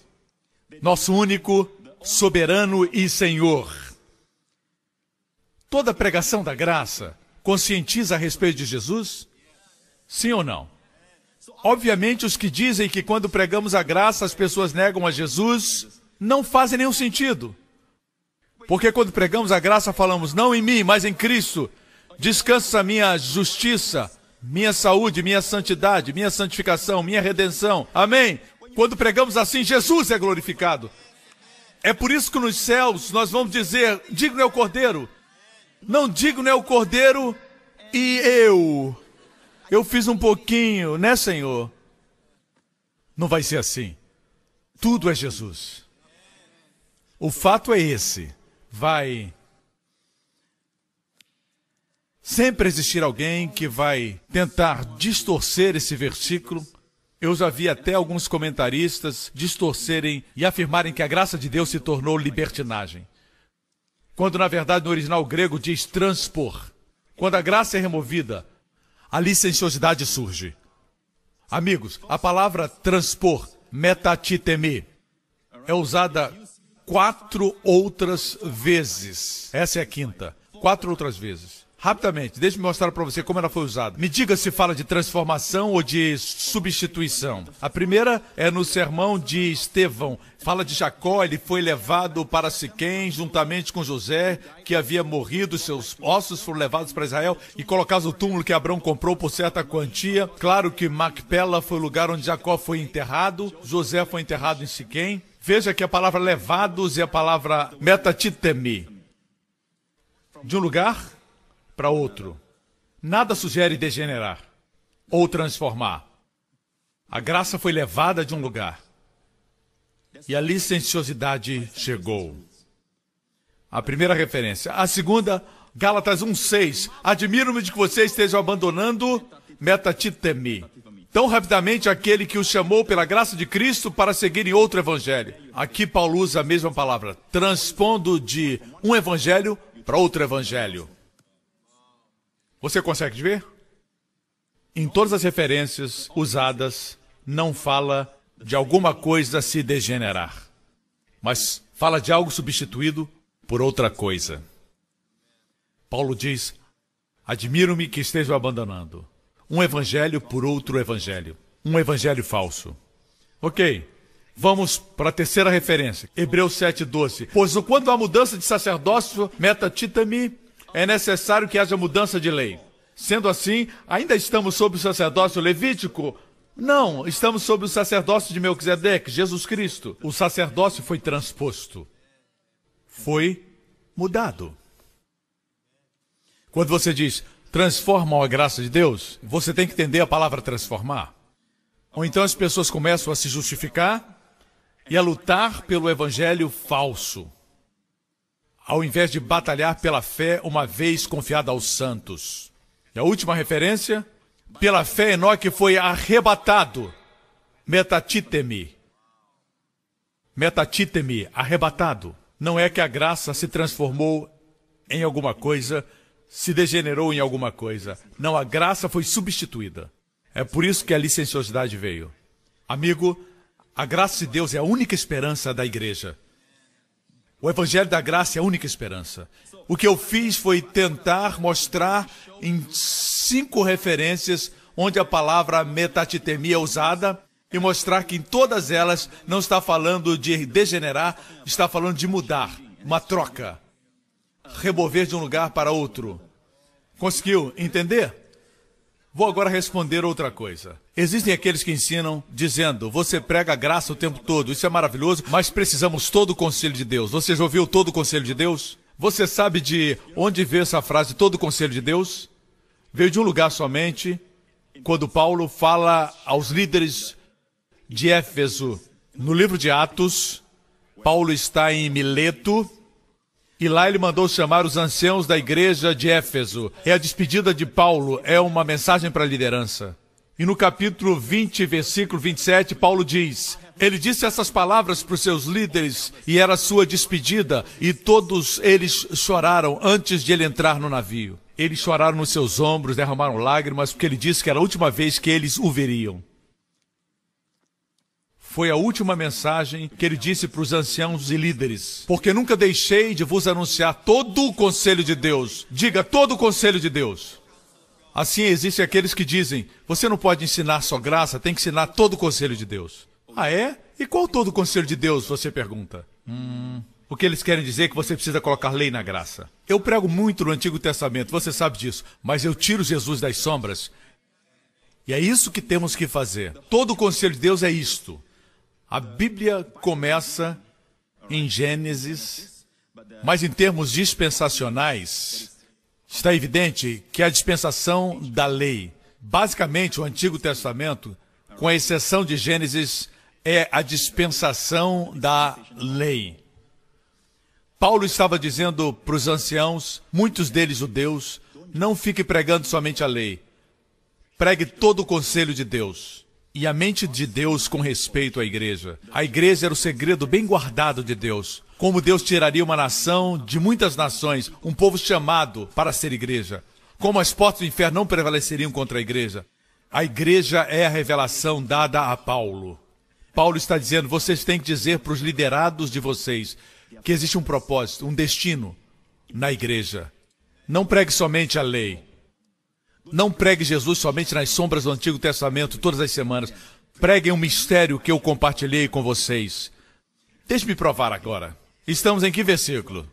nosso único, soberano e Senhor. Toda pregação da graça conscientiza a respeito de Jesus? Sim ou não? Obviamente, os que dizem que quando pregamos a graça as pessoas negam a Jesus, não fazem nenhum sentido. Porque quando pregamos a graça falamos, não em mim, mas em Cristo. Descansa a minha justiça, minha saúde, minha santidade, minha santificação, minha redenção. Amém? Quando pregamos assim, Jesus é glorificado. É por isso que nos céus nós vamos dizer, digno é o Cordeiro. Não digno é o Cordeiro e eu fiz um pouquinho, né, Senhor? Não vai ser assim. Tudo é Jesus. O fato é esse. Vai sempre existir alguém que vai tentar distorcer esse versículo. Eu já vi até alguns comentaristas distorcerem e afirmarem que a graça de Deus se tornou libertinagem. Quando, na verdade, no original grego diz transpor. Quando a graça é removida, a licenciosidade surge. Amigos, a palavra transpor, metatitemi, é usada 4 outras vezes. Essa é a 5ª. 4 outras vezes. Rapidamente, deixe-me mostrar para você como ela foi usada. Me diga se fala de transformação ou de substituição. A primeira é no sermão de Estevão. Fala de Jacó, ele foi levado para Siquém, juntamente com José, que havia morrido, seus ossos foram levados para Israel e colocados no túmulo que Abraão comprou por certa quantia. Claro que Macpela foi o lugar onde Jacó foi enterrado, José foi enterrado em Siquém. Veja que a palavra levados é a palavra metatitemi. De um lugar para outro. Nada sugere degenerar ou transformar. A graça foi levada de um lugar. E a licenciosidade chegou. A primeira referência. A segunda, Gálatas 1:6. Admiro-me de que vocês estejam abandonando metatitemi. Tão rapidamente aquele que os chamou pela graça de Cristo para seguirem outro evangelho. Aqui Paulo usa a mesma palavra, transpondo de um evangelho para outro evangelho. Você consegue ver? Em todas as referências usadas, não fala de alguma coisa se degenerar, mas fala de algo substituído por outra coisa. Paulo diz, admiro-me que estejam abandonando um evangelho por outro evangelho, um evangelho falso. Ok, vamos para a terceira referência, Hebreus 7:12. Pois quando há mudança de sacerdócio, metatitemi, é necessário que haja mudança de lei. Sendo assim, ainda estamos sob o sacerdócio levítico? Não, estamos sob o sacerdócio de Melquisedeque, Jesus Cristo. O sacerdócio foi transposto. Foi mudado. Quando você diz, transformam a graça de Deus, você tem que entender a palavra transformar. Ou então as pessoas começam a se justificar e a lutar pelo evangelho falso, ao invés de batalhar pela fé uma vez confiada aos santos. E a última referência, pela fé Enoque foi arrebatado, metatitemi. Metatitemi, arrebatado. Não é que a graça se transformou em alguma coisa, se degenerou em alguma coisa. Não, a graça foi substituída. É por isso que a licenciosidade veio. Amigo, a graça de Deus é a única esperança da igreja. O evangelho da graça é a única esperança. O que eu fiz foi tentar mostrar em 5 referências onde a palavra metatitemi é usada e mostrar que em todas elas não está falando de degenerar, está falando de mudar, uma troca, remover de um lugar para outro. Conseguiu entender? Vou agora responder outra coisa. Existem aqueles que ensinam dizendo, você prega a graça o tempo todo, isso é maravilhoso, mas precisamos todo o conselho de Deus. Você já ouviu todo o conselho de Deus? Você sabe de onde veio essa frase, todo o conselho de Deus? Veio de um lugar somente, quando Paulo fala aos líderes de Éfeso. No livro de Atos, Paulo está em Mileto, e lá ele mandou chamar os anciãos da igreja de Éfeso. É a despedida de Paulo, é uma mensagem para a liderança. E no capítulo 20, versículo 27, Paulo diz, ele disse essas palavras para os seus líderes, e era a sua despedida, e todos eles choraram antes de ele entrar no navio. Eles choraram nos seus ombros, derramaram lágrimas, porque ele disse que era a última vez que eles o veriam. Foi a última mensagem que ele disse para os anciãos e líderes. Porque nunca deixei de vos anunciar todo o conselho de Deus. Diga, todo o conselho de Deus. Assim existem aqueles que dizem, você não pode ensinar só graça, tem que ensinar todo o conselho de Deus. Ah, é? E qual todo o conselho de Deus, você pergunta? O que eles querem dizer é que você precisa colocar lei na graça. Eu prego muito no Antigo Testamento, você sabe disso, mas eu tiro Jesus das sombras. E é isso que temos que fazer. Todo o conselho de Deus é isto. A Bíblia começa em Gênesis, mas em termos dispensacionais, está evidente que a dispensação da lei, basicamente o Antigo Testamento, com a exceção de Gênesis, é a dispensação da lei. Paulo estava dizendo para os anciãos, muitos deles judeus, não fique pregando somente a lei, pregue todo o conselho de Deus. E a mente de Deus com respeito à igreja. A igreja era o segredo bem guardado de Deus. Como Deus tiraria uma nação de muitas nações, um povo chamado para ser igreja. Como as portas do inferno não prevaleceriam contra a igreja. A igreja é a revelação dada a Paulo. Paulo está dizendo, vocês têm que dizer para os liderados de vocês que existe um propósito, um destino na igreja. Não pregue somente a lei. Não pregue Jesus somente nas sombras do Antigo Testamento todas as semanas. Preguem um mistério que eu compartilhei com vocês. Deixe-me provar agora. Estamos em que versículo?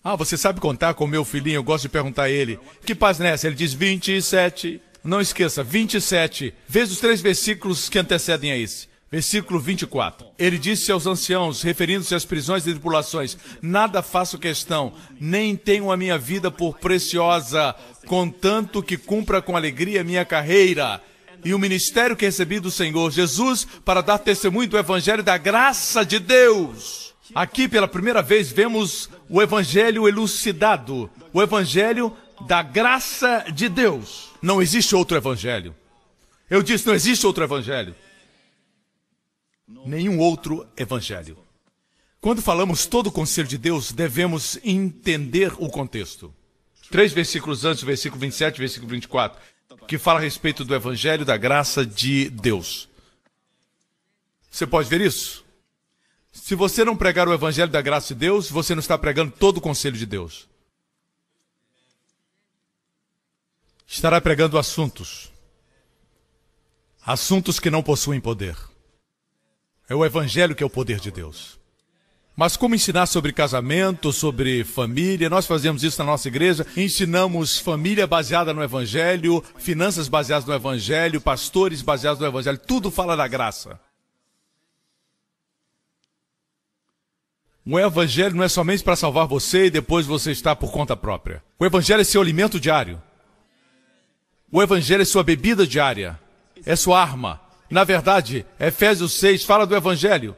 Ah, você sabe contar com o meu filhinho? Eu gosto de perguntar a ele. Que página é essa? Ele diz 27. Não esqueça, 27. Vezes os 3 versículos que antecedem a esse. Versículo 24. Ele disse aos anciãos, referindo-se às prisões e tribulações: nada faço questão, nem tenho a minha vida por preciosa, contanto que cumpra com alegria a minha carreira e o ministério que recebi do Senhor Jesus para dar testemunho do Evangelho da graça de Deus. Aqui, pela primeira vez, vemos o Evangelho elucidado, o Evangelho da graça de Deus. Não existe outro Evangelho. Eu disse, não existe outro Evangelho. Nenhum outro evangelho. Quando falamos todo o conselho de Deus, devemos entender o contexto. 3 versículos antes, o versículo 27 e o versículo 24, que fala a respeito do evangelho da graça de Deus. Você pode ver isso? Se você não pregar o evangelho da graça de Deus, você não está pregando todo o conselho de Deus. Estará pregando assuntos que não possuem poder. É o Evangelho que é o poder de Deus. Mas como ensinar sobre casamento, sobre família? Nós fazemos isso na nossa igreja. Ensinamos família baseada no Evangelho, finanças baseadas no Evangelho, pastores baseados no Evangelho. Tudo fala da graça. O Evangelho não é somente para salvar você e depois você está por conta própria. O Evangelho é seu alimento diário. O Evangelho é sua bebida diária. É sua arma. Na verdade, Efésios 6 fala do Evangelho.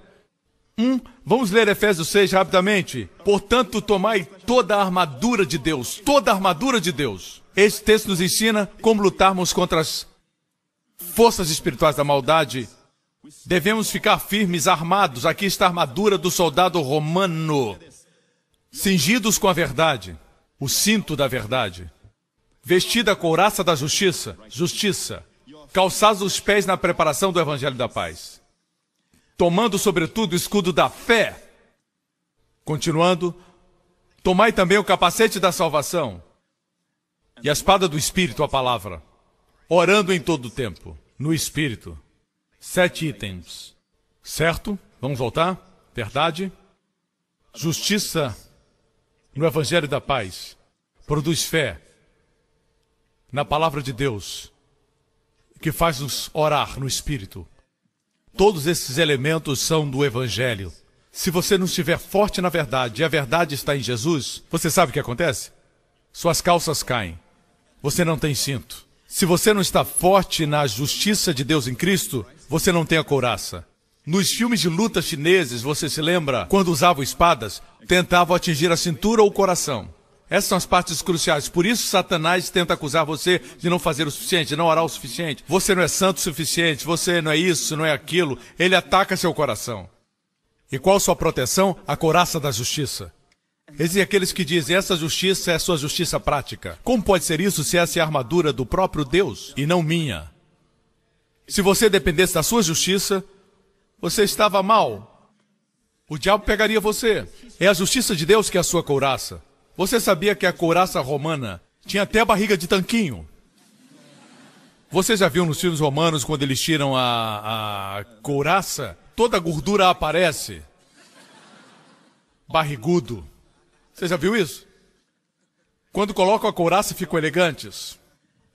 Vamos ler Efésios 6 rapidamente. Portanto, tomai toda a armadura de Deus. Toda a armadura de Deus. Esse texto nos ensina como lutarmos contra as forças espirituais da maldade. Devemos ficar firmes, armados. Aqui está a armadura do soldado romano. Cingidos com a verdade. O cinto da verdade. Vestida a couraça da justiça. Justiça. Calçados os pés na preparação do Evangelho da paz. Tomando, sobretudo, o escudo da fé. Continuando, tomai também o capacete da salvação. E a espada do Espírito, a palavra. Orando em todo o tempo, no Espírito. 7 itens. Certo? Vamos voltar? Verdade. Justiça no Evangelho da paz. Produz fé na palavra de Deus, que faz-nos orar no Espírito. Todos esses elementos são do Evangelho. Se você não estiver forte na verdade, e a verdade está em Jesus, você sabe o que acontece? Suas calças caem. Você não tem cinto. Se você não está forte na justiça de Deus em Cristo, você não tem a couraça. Nos filmes de luta chineses, você se lembra, quando usavam espadas, tentavam atingir a cintura ou o coração. Essas são as partes cruciais. Por isso, Satanás tenta acusar você de não fazer o suficiente, de não orar o suficiente. Você não é santo o suficiente, você não é isso, não é aquilo. Ele ataca seu coração. E qual sua proteção? A couraça da justiça. Existem aqueles que dizem, essa justiça é a sua justiça prática. Como pode ser isso se essa é a armadura do próprio Deus e não minha? Se você dependesse da sua justiça, você estava mal. O diabo pegaria você. É a justiça de Deus que é a sua couraça. Você sabia que a couraça romana tinha até a barriga de tanquinho? Você já viu nos filmes romanos, quando eles tiram a couraça, toda a gordura aparece. Barrigudo. Você já viu isso? Quando colocam a couraça, ficam elegantes.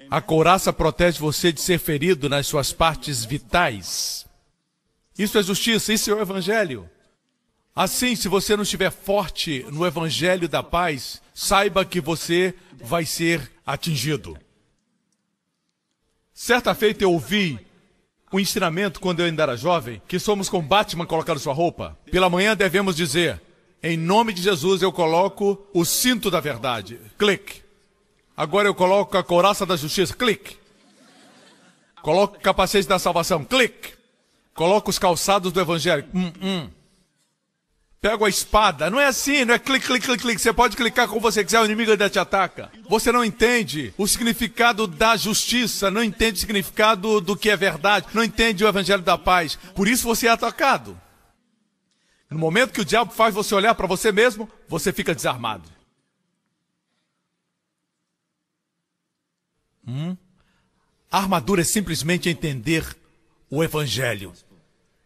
A couraça protege você de ser ferido nas suas partes vitais. Isso é justiça, isso é o Evangelho. Assim, se você não estiver forte no Evangelho da paz, saiba que você vai ser atingido. Certa feita eu ouvi um ensinamento quando eu ainda era jovem, que somos como Batman colocando sua roupa. Pela manhã devemos dizer, em nome de Jesus eu coloco o cinto da verdade. Clique. Agora eu coloco a couraça da justiça. Clique. Coloco o capacete da salvação. Clique. Coloco os calçados do Evangelho. Pego a espada. Não é assim, não é clique, clique, clique, clique. Você pode clicar como você quiser, o inimigo ainda te ataca. Você não entende o significado da justiça, não entende o significado do que é verdade, não entende o Evangelho da paz. Por isso você é atacado. No momento que o diabo faz você olhar para você mesmo, você fica desarmado. A armadura é simplesmente entender o Evangelho.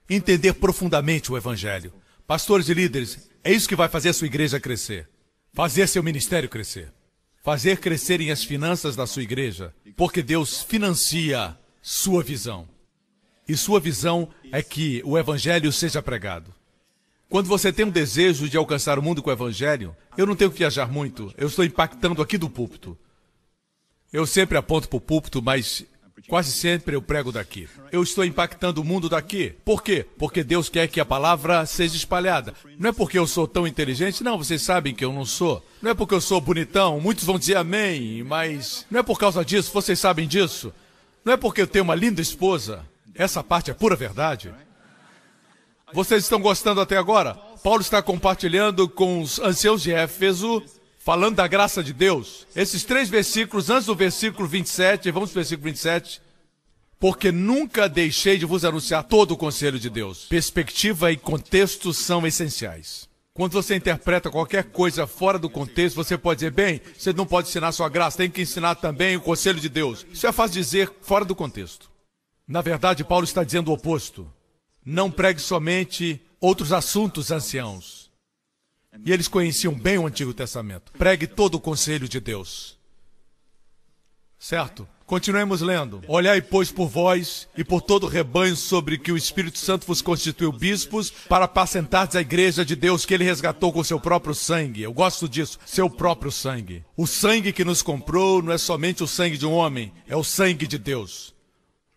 Entender profundamente o Evangelho. Pastores e líderes, é isso que vai fazer a sua igreja crescer. Fazer seu ministério crescer. Fazer crescerem as finanças da sua igreja. Porque Deus financia sua visão. e sua visão é que o Evangelho seja pregado. Quando você tem um desejo de alcançar o mundo com o Evangelho, eu não tenho que viajar muito, eu estou impactando aqui do púlpito. Eu sempre aponto para o púlpito, mas quase sempre eu prego daqui. Eu estou impactando o mundo daqui. Por quê? Porque Deus quer que a palavra seja espalhada. Não é porque eu sou tão inteligente, não, vocês sabem que eu não sou. Não é porque eu sou bonitão, muitos vão dizer amém, mas não é por causa disso, vocês sabem disso. Não é porque eu tenho uma linda esposa. Essa parte é pura verdade. Vocês estão gostando até agora? Paulo está compartilhando com os anciãos de Éfeso, falando da graça de Deus. Esses 3 versículos, antes do versículo 27, vamos para o versículo 27. Porque nunca deixei de vos anunciar todo o conselho de Deus. Perspectiva e contexto são essenciais. Quando você interpreta qualquer coisa fora do contexto, você pode dizer, bem, você não pode ensinar sua graça, tem que ensinar também o conselho de Deus. Isso é fácil dizer fora do contexto. Na verdade, Paulo está dizendo o oposto. Não pregue somente outros assuntos, anciãos. E eles conheciam bem o Antigo Testamento. Pregue todo o conselho de Deus. Certo? Continuemos lendo. Olhai, pois, por vós e por todo o rebanho sobre que o Espírito Santo vos constituiu bispos para apacentardes a igreja de Deus que ele resgatou com seu próprio sangue. Eu gosto disso, seu próprio sangue. O sangue que nos comprou não é somente o sangue de um homem, é o sangue de Deus.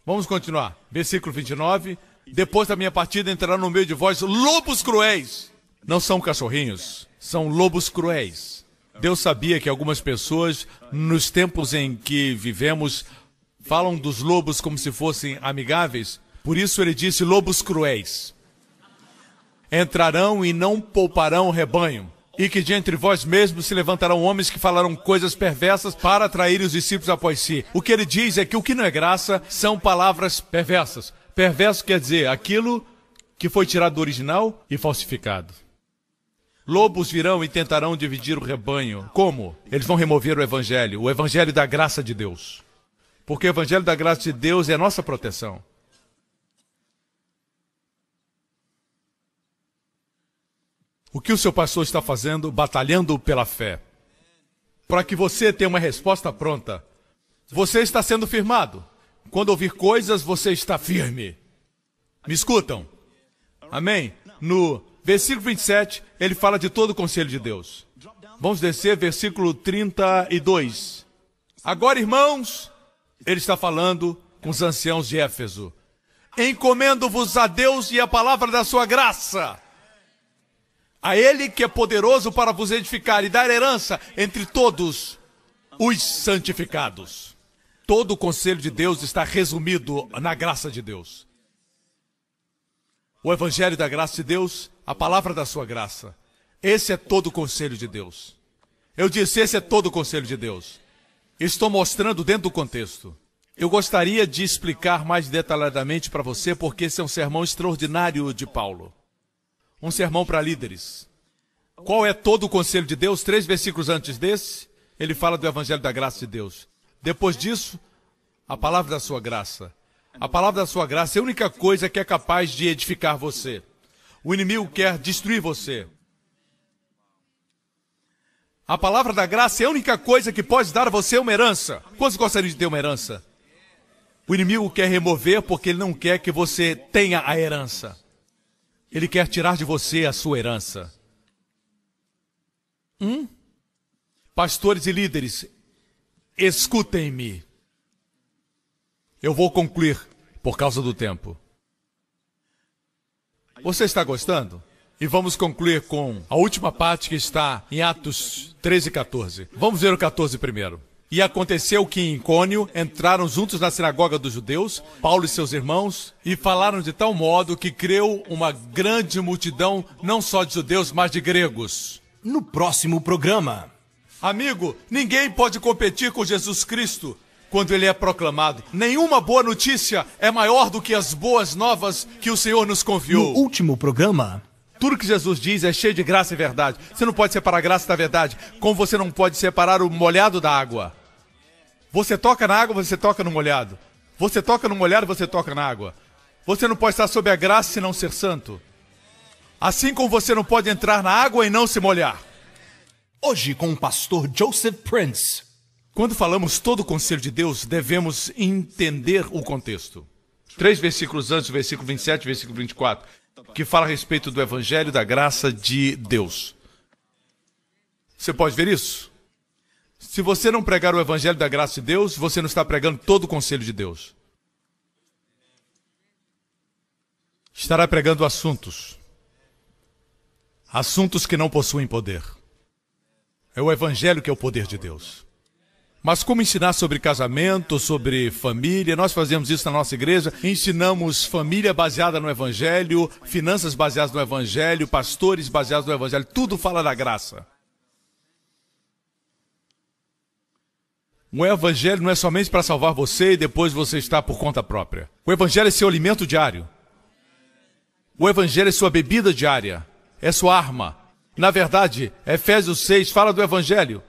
Vamos continuar. Versículo 29. Depois da minha partida entrarão no meio de vós lobos cruéis. Não são cachorrinhos, são lobos cruéis. Deus sabia que algumas pessoas, nos tempos em que vivemos, falam dos lobos como se fossem amigáveis. Por isso ele disse lobos cruéis. Entrarão e não pouparão o rebanho. E que de entre vós mesmos se levantarão homens que falarão coisas perversas para atrair os discípulos após si. O que ele diz é que o que não é graça são palavras perversas. Perverso quer dizer aquilo que foi tirado do original e falsificado. Lobos virão e tentarão dividir o rebanho. Como? Eles vão remover o Evangelho da graça de Deus. Porque o Evangelho da graça de Deus é a nossa proteção. O que o seu pastor está fazendo? Batalhando pela fé. Para que você tenha uma resposta pronta. Você está sendo firmado. Quando ouvir coisas, você está firme. Me escutam? Amém? No versículo 27, ele fala de todo o conselho de Deus. Vamos descer, versículo 32. Agora, irmãos, ele está falando com os anciãos de Éfeso. Encomendo-vos a Deus e a palavra da sua graça. A ele que é poderoso para vos edificar e dar herança entre todos os santificados. Todo o conselho de Deus está resumido na graça de Deus. O Evangelho da graça de Deus, a palavra da sua graça. Esse é todo o conselho de Deus. Eu disse, esse é todo o conselho de Deus. Estou mostrando dentro do contexto. Eu gostaria de explicar mais detalhadamente para você, porque esse é um sermão extraordinário de Paulo. Um sermão para líderes. Qual é todo o conselho de Deus? 3 versículos antes desse, ele fala do Evangelho da graça de Deus. Depois disso, a palavra da sua graça. A palavra da sua graça é a única coisa que é capaz de edificar você. O inimigo quer destruir você. A palavra da graça é a única coisa que pode dar a você uma herança. Quantos gostariam de ter uma herança? O inimigo quer remover porque ele não quer que você tenha a herança. Ele quer tirar de você a sua herança. Pastores e líderes, escutem-me. Eu vou concluir por causa do tempo. Você está gostando? E vamos concluir com a última parte que está em Atos 13 e 14. Vamos ver o 14 primeiro. E aconteceu que em Icônio entraram juntos na sinagoga dos judeus, Paulo e seus irmãos, e falaram de tal modo que creu uma grande multidão, não só de judeus, mas de gregos. No próximo programa. Amigo, ninguém pode competir com Jesus Cristo quando ele é proclamado. Nenhuma boa notícia é maior do que as boas novas que o Senhor nos confiou. No último programa. Tudo que Jesus diz é cheio de graça e verdade. Você não pode separar a graça da verdade, como você não pode separar o molhado da água. Você toca na água, você toca no molhado. Você toca no molhado, você toca na água. Você não pode estar sob a graça e não ser santo. Assim como você não pode entrar na água e não se molhar. Hoje com o pastor Joseph Prince. Quando falamos todo o conselho de Deus, devemos entender o contexto. 3 versículos antes, o versículo 27 e o versículo 24, que fala a respeito do Evangelho da graça de Deus. Você pode ver isso? Se você não pregar o Evangelho da graça de Deus, você não está pregando todo o conselho de Deus. Estará pregando assuntos que não possuem poder. É o Evangelho que é o poder de Deus. Mas como ensinar sobre casamento, sobre família? Nós fazemos isso na nossa igreja. Ensinamos família baseada no Evangelho, finanças baseadas no Evangelho, pastores baseados no Evangelho. Tudo fala da graça. O Evangelho não é somente para salvar você e depois você está por conta própria. O Evangelho é seu alimento diário. O Evangelho é sua bebida diária. É sua arma. Na verdade, Efésios 6 fala do Evangelho.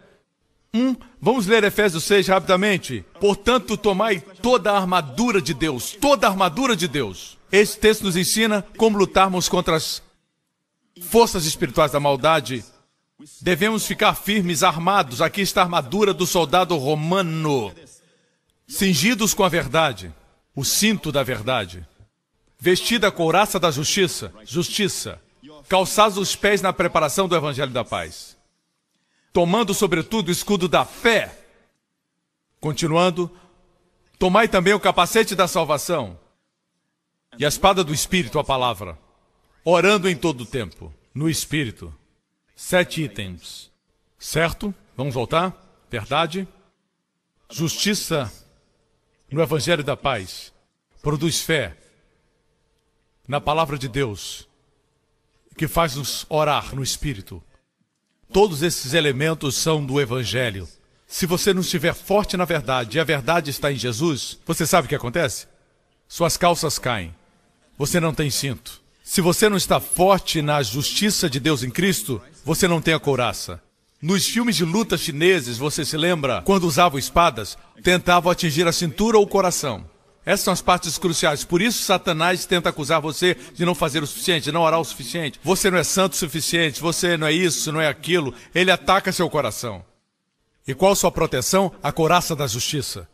Vamos ler Efésios 6 rapidamente. Portanto, tomai toda a armadura de Deus. Toda a armadura de Deus. Esse texto nos ensina como lutarmos contra as forças espirituais da maldade. Devemos ficar firmes, armados. Aqui está a armadura do soldado romano. Cingidos com a verdade. O cinto da verdade. Vestida a couraça da justiça. Justiça. Calçados os pés na preparação do Evangelho da paz. Tomando, sobretudo, o escudo da fé. Continuando, tomai também o capacete da salvação e a espada do Espírito, a palavra, orando em todo o tempo, no Espírito. 7 itens. Certo? Vamos voltar? Verdade? Justiça no Evangelho da paz. Produz fé na palavra de Deus, que faz-nos orar no Espírito. Todos esses elementos são do Evangelho. Se você não estiver forte na verdade, e a verdade está em Jesus, você sabe o que acontece? Suas calças caem. Você não tem cinto. Se você não está forte na justiça de Deus em Cristo, você não tem a couraça. Nos filmes de luta chineses, você se lembra, quando usavam espadas, tentavam atingir a cintura ou o coração. Essas são as partes cruciais. Por isso, Satanás tenta acusar você de não fazer o suficiente, de não orar o suficiente. Você não é santo o suficiente, você não é isso, não é aquilo. Ele ataca seu coração. E qual sua proteção? A couraça da justiça.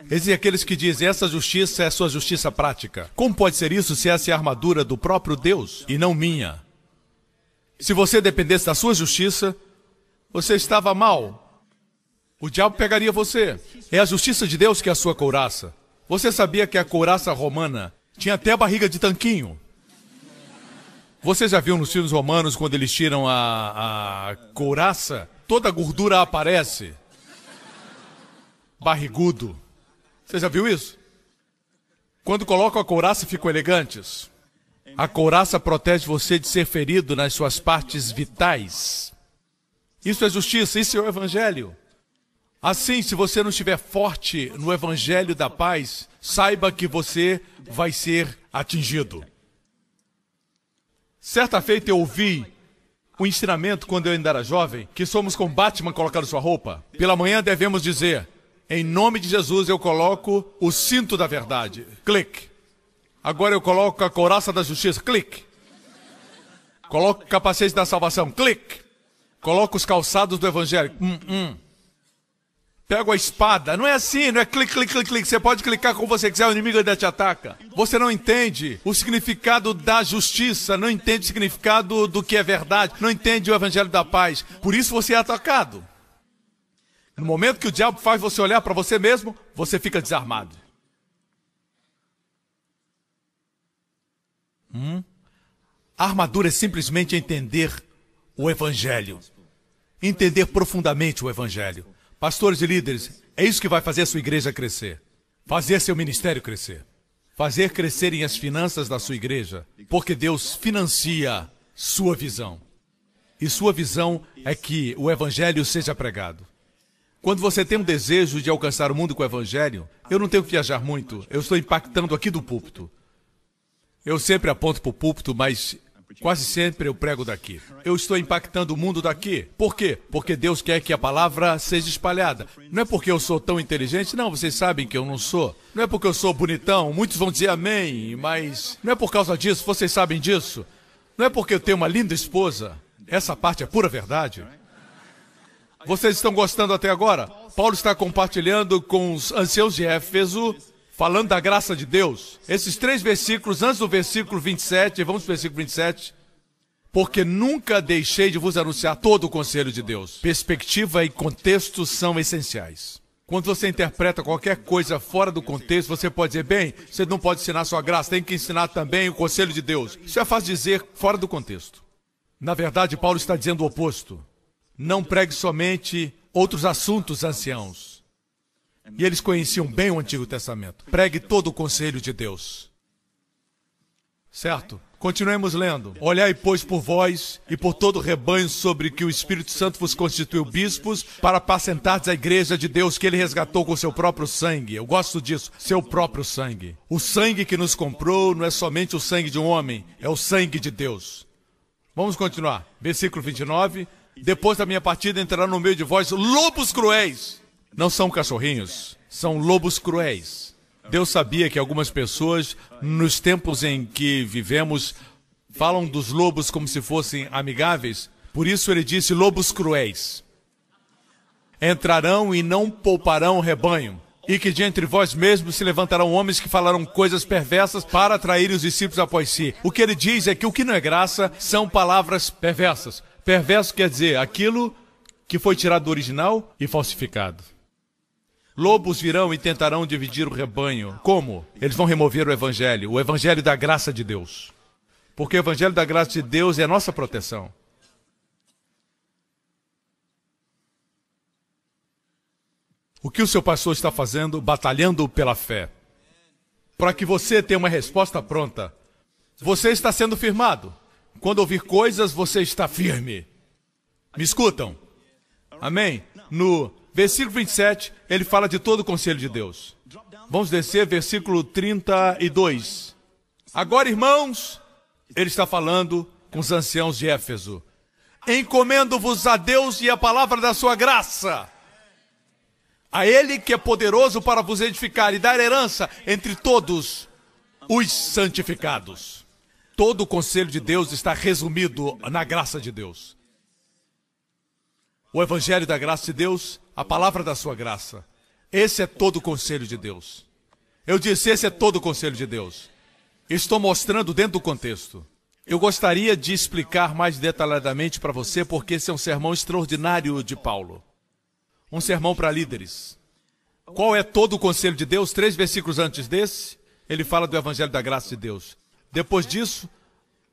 Existem aqueles que dizem, essa justiça é a sua justiça prática. Como pode ser isso se essa é a armadura do próprio Deus e não minha? Se você dependesse da sua justiça, você estava mal. O diabo pegaria você. É a justiça de Deus que é a sua couraça. Você sabia que a couraça romana tinha até a barriga de tanquinho? Você já viu nos filmes romanos, quando eles tiram a couraça, toda a gordura aparece? Barrigudo. Você já viu isso? Quando colocam a couraça, ficam elegantes. A couraça protege você de ser ferido nas suas partes vitais. Isso é justiça, isso é o Evangelho. Assim, se você não estiver forte no Evangelho da paz, saiba que você vai ser atingido. Certa feita eu ouvi um ensinamento quando eu ainda era jovem, que somos como Batman colocando sua roupa. Pela manhã devemos dizer, em nome de Jesus eu coloco o cinto da verdade. Clique. Agora eu coloco a couraça da justiça. Clique. Coloco o capacete da salvação. Clique. Coloco os calçados do Evangelho. Pego a espada. Não é assim, não é clique, clique, clique, clique. Você pode clicar como você quiser, o inimigo ainda te ataca. Você não entende o significado da justiça, não entende o significado do que é verdade, não entende o Evangelho da paz. Por isso você é atacado. No momento que o diabo faz você olhar para você mesmo, você fica desarmado. A armadura é simplesmente entender o Evangelho. Entender profundamente o Evangelho. Pastores e líderes, é isso que vai fazer a sua igreja crescer. Fazer seu ministério crescer. Fazer crescerem as finanças da sua igreja. Porque Deus financia sua visão. E sua visão é que o Evangelho seja pregado. Quando você tem um desejo de alcançar o mundo com o Evangelho, eu não tenho que viajar muito. Eu estou impactando aqui do púlpito. Eu sempre aponto para o púlpito, mas quase sempre eu prego daqui. Eu estou impactando o mundo daqui. Por quê? Porque Deus quer que a palavra seja espalhada. Não é porque eu sou tão inteligente, não, vocês sabem que eu não sou. Não é porque eu sou bonitão, muitos vão dizer amém, mas não é por causa disso, vocês sabem disso. Não é porque eu tenho uma linda esposa. Essa parte é pura verdade. Vocês estão gostando até agora? Paulo está compartilhando com os anciãos de Éfeso falando da graça de Deus. Esses 3 versículos, antes do versículo 27, vamos para o versículo 27. Porque nunca deixei de vos anunciar todo o conselho de Deus. Perspectiva e contexto são essenciais. Quando você interpreta qualquer coisa fora do contexto, você pode dizer, bem, você não pode ensinar sua graça, tem que ensinar também o conselho de Deus. Isso é fácil dizer fora do contexto. Na verdade, Paulo está dizendo o oposto. Não pregue somente outros assuntos anciãos. E eles conheciam bem o Antigo Testamento. Pregue todo o conselho de Deus. Certo? Continuemos lendo. Olhai, pois, por vós e por todo o rebanho sobre que o Espírito Santo vos constituiu bispos para apacentardes a igreja de Deus que ele resgatou com seu próprio sangue. Eu gosto disso, seu próprio sangue. O sangue que nos comprou não é somente o sangue de um homem, é o sangue de Deus. Vamos continuar. Versículo 29. Depois da minha partida entrarão no meio de vós lobos cruéis. Não são cachorrinhos, são lobos cruéis. Deus sabia que algumas pessoas, nos tempos em que vivemos, falam dos lobos como se fossem amigáveis. Por isso ele disse lobos cruéis. Entrarão e não pouparão o rebanho. E que de entre vós mesmos se levantarão homens que falarão coisas perversas para atraírem os discípulos após si. O que ele diz é que o que não é graça são palavras perversas. Perverso quer dizer aquilo que foi tirado do original e falsificado. Lobos virão e tentarão dividir o rebanho. Como? Eles vão remover o evangelho da graça de Deus. Porque o evangelho da graça de Deus é a nossa proteção. O que o seu pastor está fazendo? Batalhando pela fé. Para que você tenha uma resposta pronta. Você está sendo firmado. Quando ouvir coisas, você está firme. Me escutam? Amém? No versículo 27, ele fala de todo o conselho de Deus. Vamos descer, versículo 32. Agora, irmãos, ele está falando com os anciãos de Éfeso. Encomendo-vos a Deus e a palavra da sua graça. A ele que é poderoso para vos edificar e dar herança entre todos os santificados. Todo o conselho de Deus está resumido na graça de Deus. O evangelho da graça de Deus, a palavra da sua graça. Esse é todo o conselho de Deus. Eu disse, esse é todo o conselho de Deus. Estou mostrando dentro do contexto. Eu gostaria de explicar mais detalhadamente para você, porque esse é um sermão extraordinário de Paulo. Um sermão para líderes. Qual é todo o conselho de Deus? 3 versículos antes desse, ele fala do evangelho da graça de Deus. Depois disso,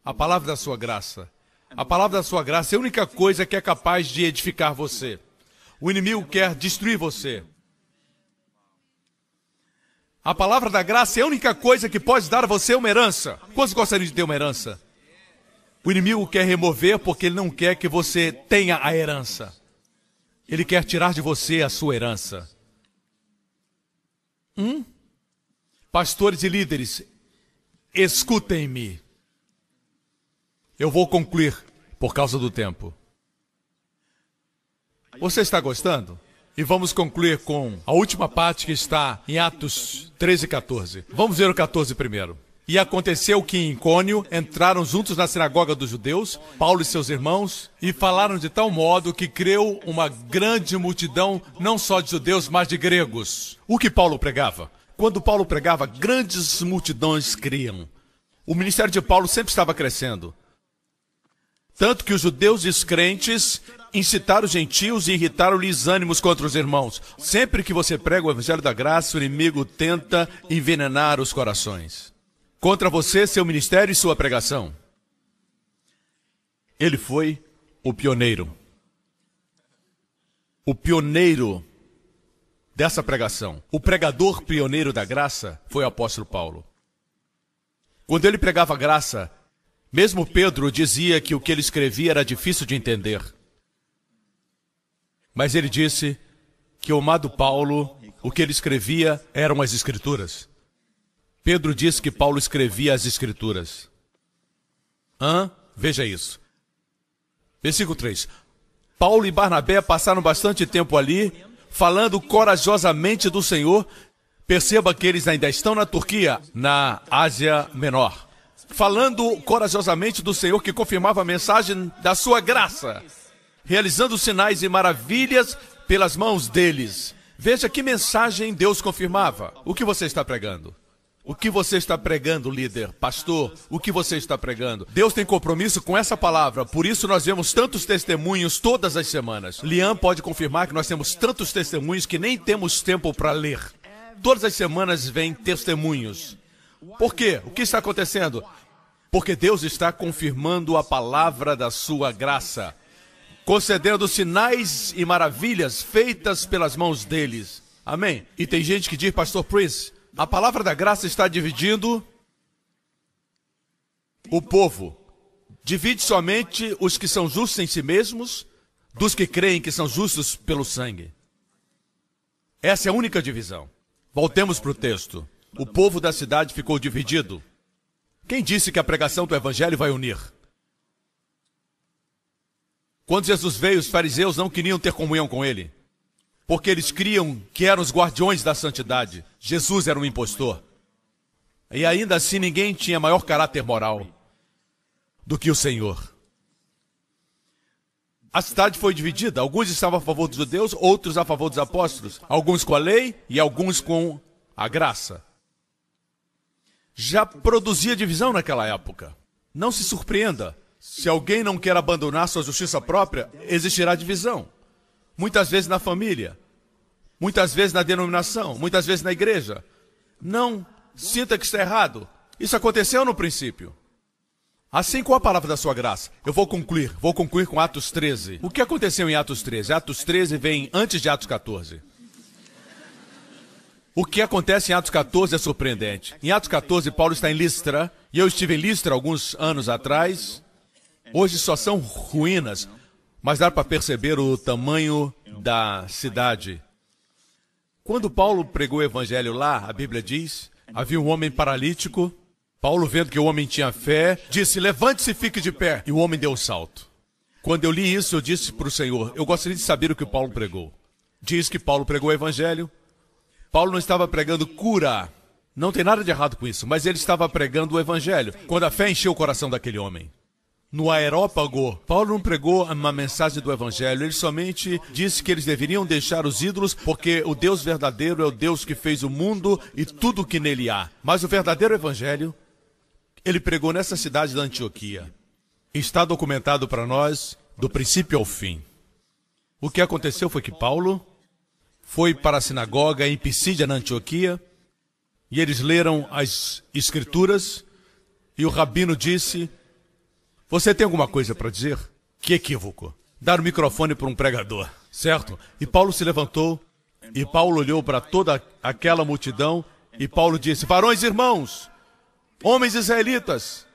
a palavra da sua graça. A palavra da sua graça é a única coisa que é capaz de edificar você. O inimigo quer destruir você. A palavra da graça é a única coisa que pode dar a você uma herança. Quantos gostariam de ter uma herança? O inimigo quer remover porque ele não quer que você tenha a herança. Ele quer tirar de você a sua herança. Pastores e líderes, escutem-me. Eu vou concluir por causa do tempo. Você está gostando? E vamos concluir com a última parte que está em Atos 13 e 14. Vamos ver o 14 primeiro. E aconteceu que em Icônio entraram juntos na sinagoga dos judeus, Paulo e seus irmãos, e falaram de tal modo que creu uma grande multidão, não só de judeus, mas de gregos. O que Paulo pregava? Quando Paulo pregava, grandes multidões criam. O ministério de Paulo sempre estava crescendo. Tanto que os judeus descrentes incitaram os gentios e irritaram-lhes ânimos contra os irmãos. Sempre que você prega o evangelho da graça, o inimigo tenta envenenar os corações. Contra você, seu ministério e sua pregação. Ele foi o pioneiro. O pioneiro dessa pregação. O pregador pioneiro da graça foi o apóstolo Paulo. Quando ele pregava a graça, mesmo Pedro dizia que o que ele escrevia era difícil de entender. Mas ele disse que o amado Paulo, o que ele escrevia eram as Escrituras. Pedro disse que Paulo escrevia as Escrituras. Veja isso. Versículo 3. Paulo e Barnabé passaram bastante tempo ali, falando corajosamente do Senhor. Perceba que eles ainda estão na Turquia, na Ásia Menor. Falando corajosamente do Senhor que confirmava a mensagem da sua graça, realizando sinais e maravilhas pelas mãos deles. Veja que mensagem Deus confirmava. O que você está pregando? O que você está pregando, líder, pastor? O que você está pregando? Deus tem compromisso com essa palavra, por isso nós vemos tantos testemunhos todas as semanas. Liam pode confirmar que nós temos tantos testemunhos que nem temos tempo para ler. Todas as semanas vêm testemunhos. Por quê? O que está acontecendo? Porque Deus está confirmando a palavra da sua graça, concedendo sinais e maravilhas feitas pelas mãos deles. Amém? E tem gente que diz, pastor Prince, a palavra da graça está dividindo o povo. Divide somente os que são justos em si mesmos dos que creem que são justos pelo sangue. Essa é a única divisão. Voltemos para o texto. O povo da cidade ficou dividido. Quem disse que a pregação do evangelho vai unir? Quando Jesus veio, os fariseus não queriam ter comunhão com ele, porque eles criam que eram os guardiões da santidade. Jesus era um impostor. E ainda assim ninguém tinha maior caráter moral do que o Senhor. A cidade foi dividida. Alguns estavam a favor dos judeus, outros a favor dos apóstolos. Alguns com a lei e alguns com a graça. Já produzia divisão naquela época. Não se surpreenda. Se alguém não quer abandonar sua justiça própria, existirá divisão. Muitas vezes na família, muitas vezes na denominação, muitas vezes na igreja. Não sinta que está errado. Isso aconteceu no princípio. Assim com a palavra da sua graça. Eu vou concluir com Atos 13. O que aconteceu em Atos 13? Atos 13 vem antes de Atos 14. O que acontece em Atos 14 é surpreendente. Em Atos 14, Paulo está em Listra, e eu estive em Listra alguns anos atrás. Hoje só são ruínas, mas dá para perceber o tamanho da cidade. Quando Paulo pregou o evangelho lá, a Bíblia diz, havia um homem paralítico. Paulo, vendo que o homem tinha fé, disse, levante-se e fique de pé. E o homem deu um salto. Quando eu li isso, eu disse para o Senhor, eu gostaria de saber o que Paulo pregou. Diz que Paulo pregou o evangelho. Paulo não estava pregando cura. Não tem nada de errado com isso, mas ele estava pregando o evangelho, quando a fé encheu o coração daquele homem. No Areópago, Paulo não pregou uma mensagem do evangelho, ele somente disse que eles deveriam deixar os ídolos, porque o Deus verdadeiro é o Deus que fez o mundo e tudo o que nele há. Mas o verdadeiro evangelho, ele pregou nessa cidade da Antioquia. Está documentado para nós, do princípio ao fim. O que aconteceu foi que Paulo foi para a sinagoga em Pisídia, na Antioquia, e eles leram as escrituras, e o rabino disse, você tem alguma coisa para dizer? Que equívoco. Dar o microfone para um pregador, certo? E Paulo se levantou, e Paulo olhou para toda aquela multidão, e Paulo disse, varões e irmãos, homens israelitas,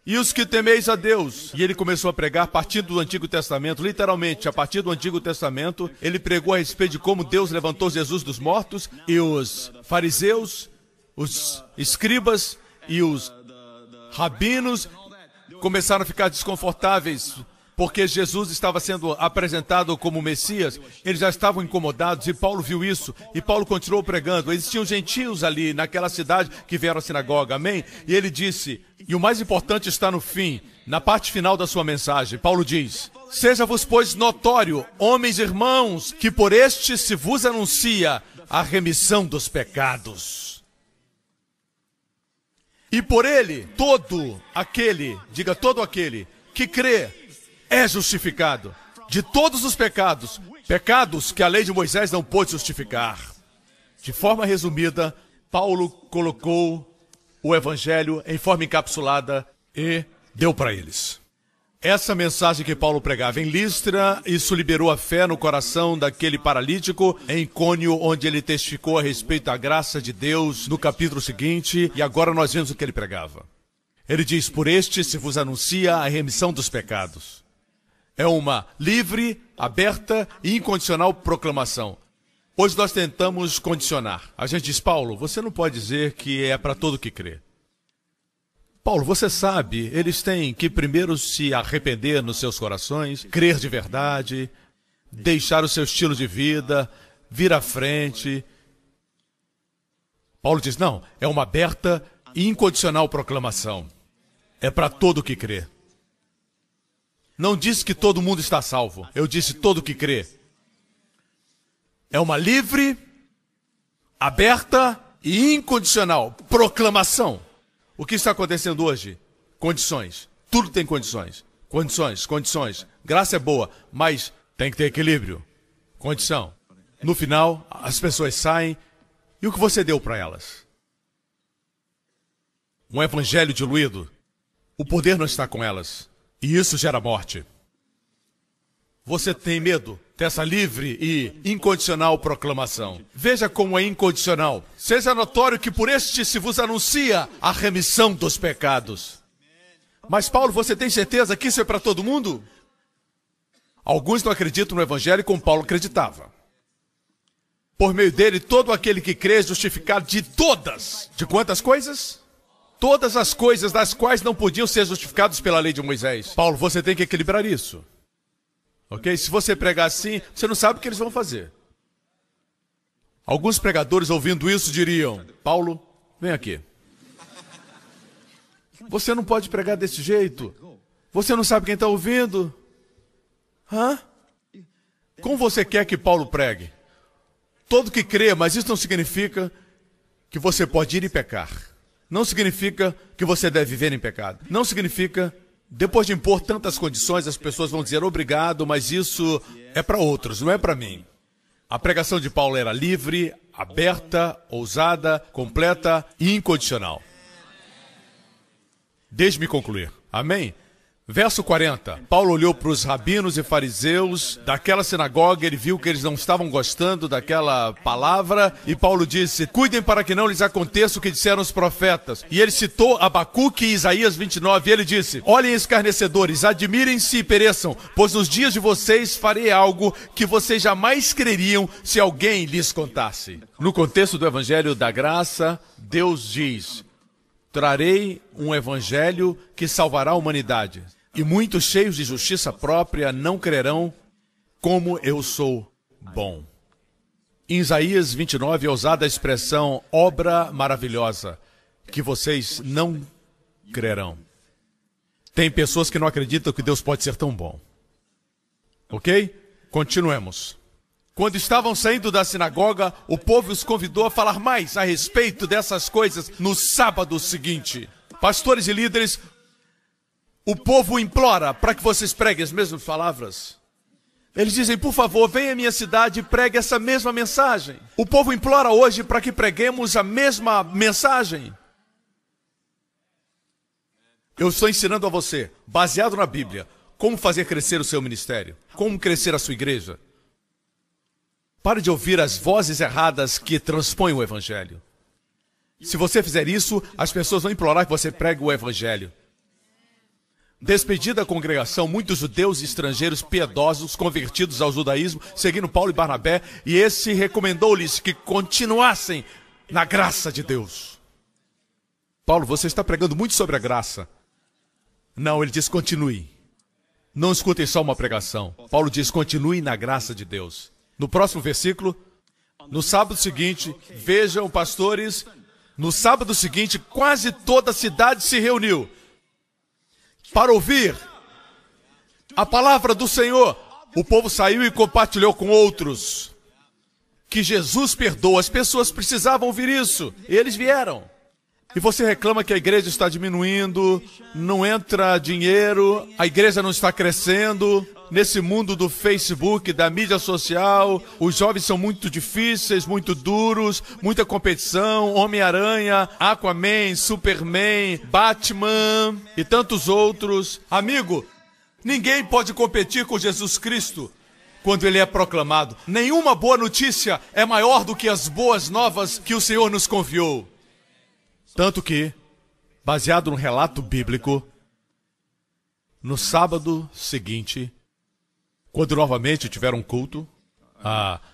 e os que temeis a Deus. E ele começou a pregar partindo do Antigo Testamento, literalmente, a partir do Antigo Testamento, ele pregou a respeito de como Deus levantou Jesus dos mortos, e os fariseus, os escribas e os rabinos começaram a ficar desconfortáveis, porque Jesus estava sendo apresentado como Messias. Eles já estavam incomodados e Paulo viu isso. E Paulo continuou pregando. Existiam gentios ali naquela cidade que vieram à sinagoga, amém? E ele disse, e o mais importante está no fim, na parte final da sua mensagem. Paulo diz, seja-vos, pois, notório, homens e irmãos, que por este se vos anuncia a remissão dos pecados. E por ele, todo aquele, diga todo aquele, que crê, é justificado de todos os pecados, pecados que a lei de Moisés não pôde justificar. De forma resumida, Paulo colocou o evangelho em forma encapsulada e deu para eles. Essa mensagem que Paulo pregava em Listra, isso liberou a fé no coração daquele paralítico, em Icônio, onde ele testificou a respeito da graça de Deus no capítulo seguinte, e agora nós vemos o que ele pregava. Ele diz, por este se vos anuncia a remissão dos pecados. É uma livre, aberta e incondicional proclamação. Hoje nós tentamos condicionar. A gente diz, Paulo, você não pode dizer que é para todo que crê. Paulo, você sabe, eles têm que primeiro se arrepender nos seus corações, crer de verdade, deixar o seu estilo de vida, vir à frente. Paulo diz, não, é uma aberta e incondicional proclamação. É para todo que crê. Não disse que todo mundo está salvo. Eu disse todo que crê. É uma livre, aberta e incondicional proclamação. O que está acontecendo hoje? Condições. Tudo tem condições. Condições. Graça é boa, mas tem que ter equilíbrio. Condição. No final, as pessoas saem. E o que você deu para elas? Um evangelho diluído. O poder não está com elas. E isso gera morte. Você tem medo dessa livre e incondicional proclamação. Veja como é incondicional. Seja notório que por este se vos anuncia a remissão dos pecados. Mas Paulo, você tem certeza que isso é para todo mundo? Alguns não acreditam no evangelho como Paulo acreditava. Por meio dele, todo aquele que crê é justificado de todas. De quantas coisas? Todas as coisas das quais não podiam ser justificados pela lei de Moisés. Paulo, você tem que equilibrar isso. Ok? Se você pregar assim, você não sabe o que eles vão fazer. Alguns pregadores ouvindo isso diriam: Paulo, vem aqui. Você não pode pregar desse jeito. Você não sabe quem está ouvindo. Hã? Como você quer que Paulo pregue? Todo que crê, mas isso não significa que você pode ir e pecar. Não significa que você deve viver em pecado. Não significa, depois de impor tantas condições, as pessoas vão dizer obrigado, mas isso é para outros, não é para mim. A pregação de Paulo era livre, aberta, ousada, completa e incondicional. Deixe-me concluir. Amém? Verso 40. Paulo olhou para os rabinos e fariseus daquela sinagoga, ele viu que eles não estavam gostando daquela palavra, e Paulo disse: cuidem para que não lhes aconteça o que disseram os profetas. E ele citou Abacuque e Isaías 29, e ele disse: olhem, escarnecedores, admirem-se e pereçam, pois nos dias de vocês farei algo que vocês jamais creriam se alguém lhes contasse. No contexto do evangelho da graça, Deus diz: trarei um evangelho que salvará a humanidade. E muitos cheios de justiça própria não crerão como eu sou bom. Em Isaías 29 é usada a expressão obra maravilhosa, que vocês não crerão. Tem pessoas que não acreditam que Deus pode ser tão bom. Ok? Continuemos. Quando estavam saindo da sinagoga, o povo os convidou a falar mais a respeito dessas coisas no sábado seguinte. Pastores e líderes, o povo implora para que vocês preguem as mesmas palavras. Eles dizem: por favor, venha à minha cidade e pregue essa mesma mensagem. O povo implora hoje para que preguemos a mesma mensagem. Eu estou ensinando a você, baseado na Bíblia, como fazer crescer o seu ministério, como crescer a sua igreja. Pare de ouvir as vozes erradas que transpõem o evangelho. Se você fizer isso, as pessoas vão implorar que você pregue o evangelho. Despedida da congregação, muitos judeus e estrangeiros piedosos, convertidos ao judaísmo, seguindo Paulo e Barnabé, e esse recomendou-lhes que continuassem na graça de Deus. Paulo, você está pregando muito sobre a graça. Não, ele diz: continue. Não escutem só uma pregação. Paulo diz: continue na graça de Deus. No próximo versículo, no sábado seguinte, vejam, pastores, no sábado seguinte, quase toda a cidade se reuniu para ouvir a palavra do Senhor. O povo saiu e compartilhou com outros que Jesus perdoa. As pessoas precisavam ouvir isso. E eles vieram. E você reclama que a igreja está diminuindo, não entra dinheiro, a igreja não está crescendo. Nesse mundo do Facebook, da mídia social, os jovens são muito difíceis, muito duros, muita competição, Homem-Aranha, Aquaman, Superman, Batman e tantos outros. Amigo, ninguém pode competir com Jesus Cristo quando ele é proclamado. Nenhuma boa notícia é maior do que as boas novas que o Senhor nos confiou. Tanto que, baseado no relato bíblico, no sábado seguinte, quando novamente tiveram um culto,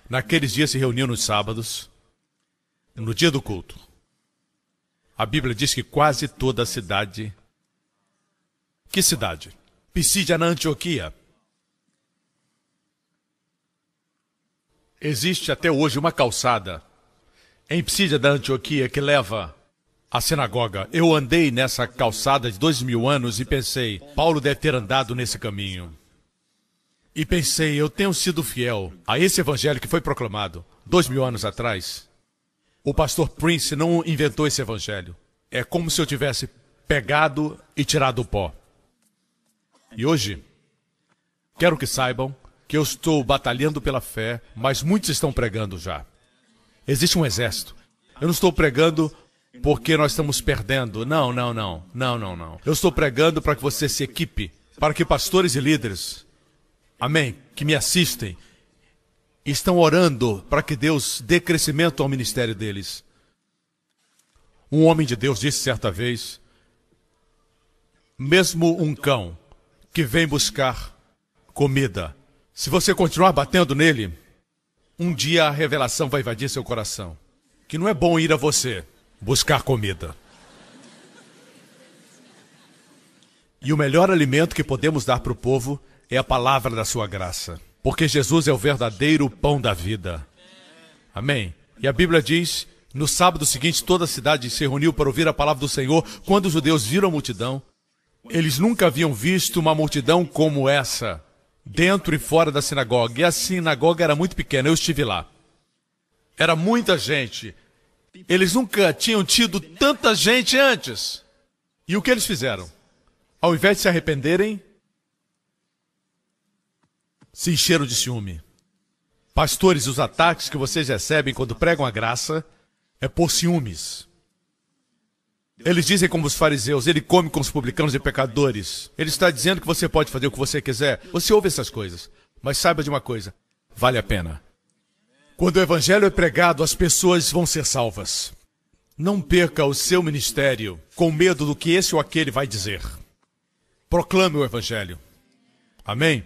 naqueles dias se reuniam nos sábados, no dia do culto, a Bíblia diz que quase toda a cidade... Que cidade? Pisídia, na Antioquia. Existe até hoje uma calçada em Pisídia da Antioquia que leva à sinagoga. Eu andei nessa calçada de 2000 anos e pensei: Paulo deve ter andado nesse caminho. e pensei, eu tenho sido fiel a esse evangelho que foi proclamado 2000 anos atrás. O pastor Prince não inventou esse evangelho. É como se eu tivesse pegado e tirado o pó. E hoje, quero que saibam que eu estou batalhando pela fé, mas muitos estão pregando já. Existe um exército. Eu não estou pregando porque nós estamos perdendo. Não. Eu estou pregando para que você se equipe, para que pastores e líderes, amém, que me assistem, estão orando para que Deus dê crescimento ao ministério deles. Um homem de Deus disse certa vez, mesmo um cão que vem buscar comida, se você continuar batendo nele, um dia a revelação vai invadir seu coração, que não é bom ir a você buscar comida. E o melhor alimento que podemos dar para o povo é a palavra da sua graça, porque Jesus é o verdadeiro pão da vida. Amém? E a Bíblia diz, no sábado seguinte toda a cidade se reuniu para ouvir a palavra do Senhor. Quando os judeus viram a multidão, eles nunca haviam visto uma multidão como essa, dentro e fora da sinagoga. E a sinagoga era muito pequena, eu estive lá. Era muita gente. Eles nunca tinham tido tanta gente antes. E o que eles fizeram? Ao invés de se arrependerem, se encheram de ciúme. Pastores, os ataques que vocês recebem quando pregam a graça é por ciúmes. Eles dizem como os fariseus, ele come com os publicanos e pecadores. Ele está dizendo que você pode fazer o que você quiser. Você ouve essas coisas. Mas saiba de uma coisa, vale a pena. Quando o evangelho é pregado, as pessoas vão ser salvas. Não perca o seu ministério com medo do que esse ou aquele vai dizer. Proclame o evangelho. Amém?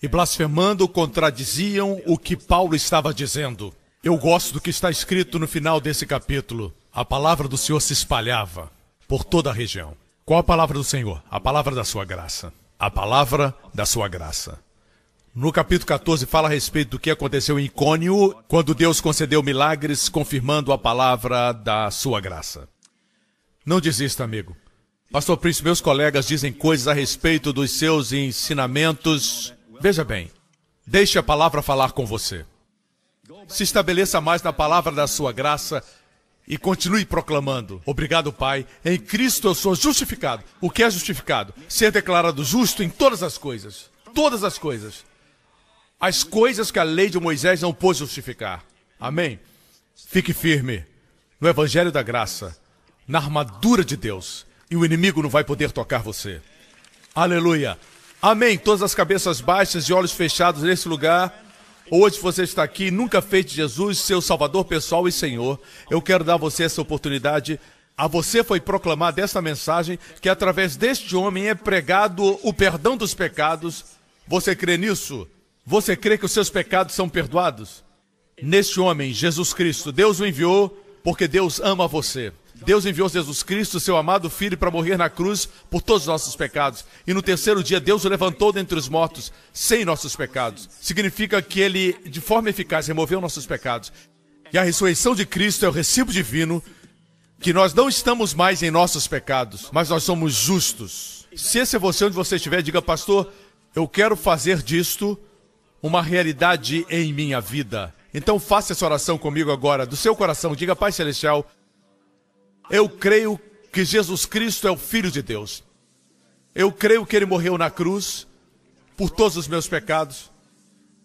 E blasfemando, contradiziam o que Paulo estava dizendo. Eu gosto do que está escrito no final desse capítulo. A palavra do Senhor se espalhava por toda a região. Qual a palavra do Senhor? A palavra da sua graça. A palavra da sua graça. No capítulo 14 fala a respeito do que aconteceu em Icônio, quando Deus concedeu milagres, confirmando a palavra da sua graça. Não desista, amigo. Pastor Prince, meus colegas dizem coisas a respeito dos seus ensinamentos. Veja bem, deixe a palavra falar com você. Se estabeleça mais na palavra da sua graça e continue proclamando. Obrigado, Pai. Em Cristo eu sou justificado. O que é justificado? Ser declarado justo em todas as coisas. Todas as coisas. As coisas que a lei de Moisés não pôde justificar. Amém? Fique firme no Evangelho da Graça, na armadura de Deus, e o inimigo não vai poder tocar você. Aleluia. Amém. Todas as cabeças baixas e olhos fechados nesse lugar. Hoje você está aqui, nunca fez de Jesus seu Salvador pessoal e Senhor. Eu quero dar a você essa oportunidade. A você foi proclamada esta mensagem, que através deste homem é pregado o perdão dos pecados. Você crê nisso? Você crê que os seus pecados são perdoados? Neste homem, Jesus Cristo, Deus o enviou porque Deus ama você. Deus enviou Jesus Cristo, seu amado Filho, para morrer na cruz por todos os nossos pecados. E no terceiro dia, Deus o levantou dentre os mortos, sem nossos pecados. Significa que Ele, de forma eficaz, removeu nossos pecados. E a ressurreição de Cristo é o recibo divino, que nós não estamos mais em nossos pecados, mas nós somos justos. Se esse é você, onde você estiver, diga, pastor, eu quero fazer disto uma realidade em minha vida. Então faça essa oração comigo agora, do seu coração. Diga, Pai Celestial, eu creio que Jesus Cristo é o Filho de Deus. Eu creio que Ele morreu na cruz por todos os meus pecados.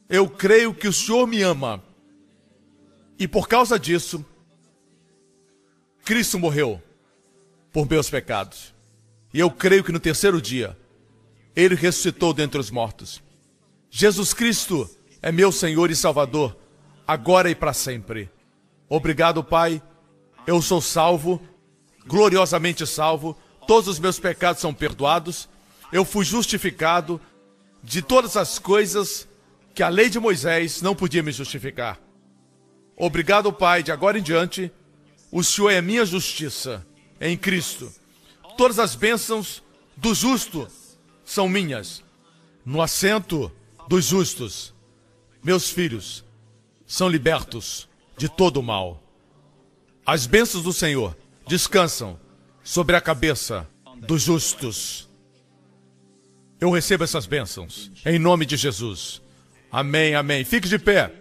Eu creio que o Senhor me ama. E por causa disso, Cristo morreu por meus pecados. E eu creio que no terceiro dia, Ele ressuscitou dentre os mortos. Jesus Cristo é meu Senhor e Salvador, agora e para sempre. Obrigado, Pai. Eu sou salvo, gloriosamente salvo. Todos os meus pecados são perdoados. Eu fui justificado de todas as coisas que a lei de Moisés não podia me justificar. Obrigado, Pai. De agora em diante, o Senhor é minha justiça em Cristo. Todas as bênçãos do justo são minhas. No assento dos justos, meus filhos são libertos de todo o mal. As bênçãos do Senhor descansam sobre a cabeça dos justos. Eu recebo essas bênçãos, em nome de Jesus. Amém, amém. Fique de pé.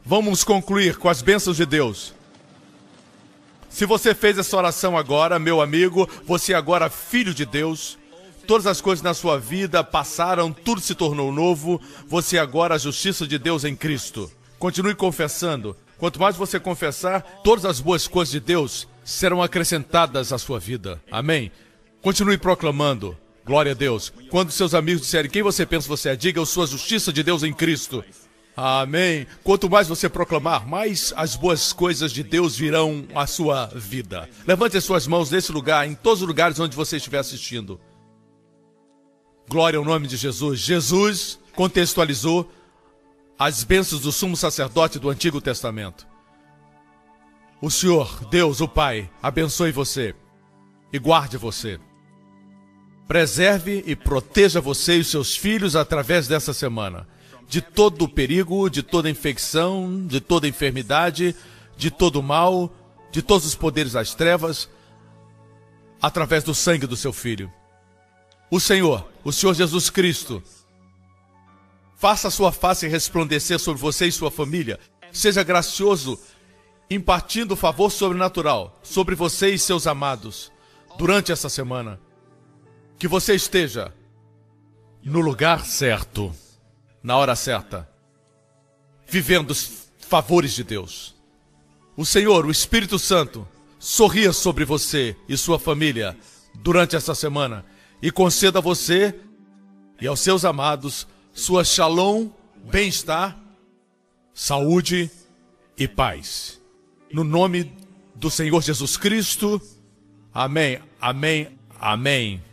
Vamos concluir com as bênçãos de Deus. Se você fez essa oração agora, meu amigo, você agora é filho de Deus. Todas as coisas na sua vida passaram, tudo se tornou novo. Você agora é a justiça de Deus em Cristo. Continue confessando. Quanto mais você confessar, todas as boas coisas de Deus serão acrescentadas à sua vida. Amém? Continue proclamando. Glória a Deus. Quando seus amigos disserem quem você pensa você é, diga eu sou a justiça de Deus em Cristo. Amém. Quanto mais você proclamar, mais as boas coisas de Deus virão à sua vida. Levante as suas mãos nesse lugar, em todos os lugares onde você estiver assistindo. Glória ao nome de Jesus. Jesus contextualizou as bênçãos do sumo sacerdote do Antigo Testamento. O Senhor, Deus, o Pai, abençoe você e guarde você. Preserve e proteja você e os seus filhos através dessa semana. De todo o perigo, de toda infecção, de toda enfermidade, de todo o mal, de todos os poderes das trevas, através do sangue do seu Filho. O Senhor Jesus Cristo, faça a sua face resplandecer sobre você e sua família. Seja gracioso, impartindo favor sobrenatural sobre você e seus amados durante essa semana. Que você esteja no lugar certo, na hora certa, vivendo os favores de Deus. O Senhor, o Espírito Santo, sorria sobre você e sua família durante essa semana e conceda a você e aos seus amados sua shalom, bem-estar, saúde e paz. No nome do Senhor Jesus Cristo, amém, amém, amém.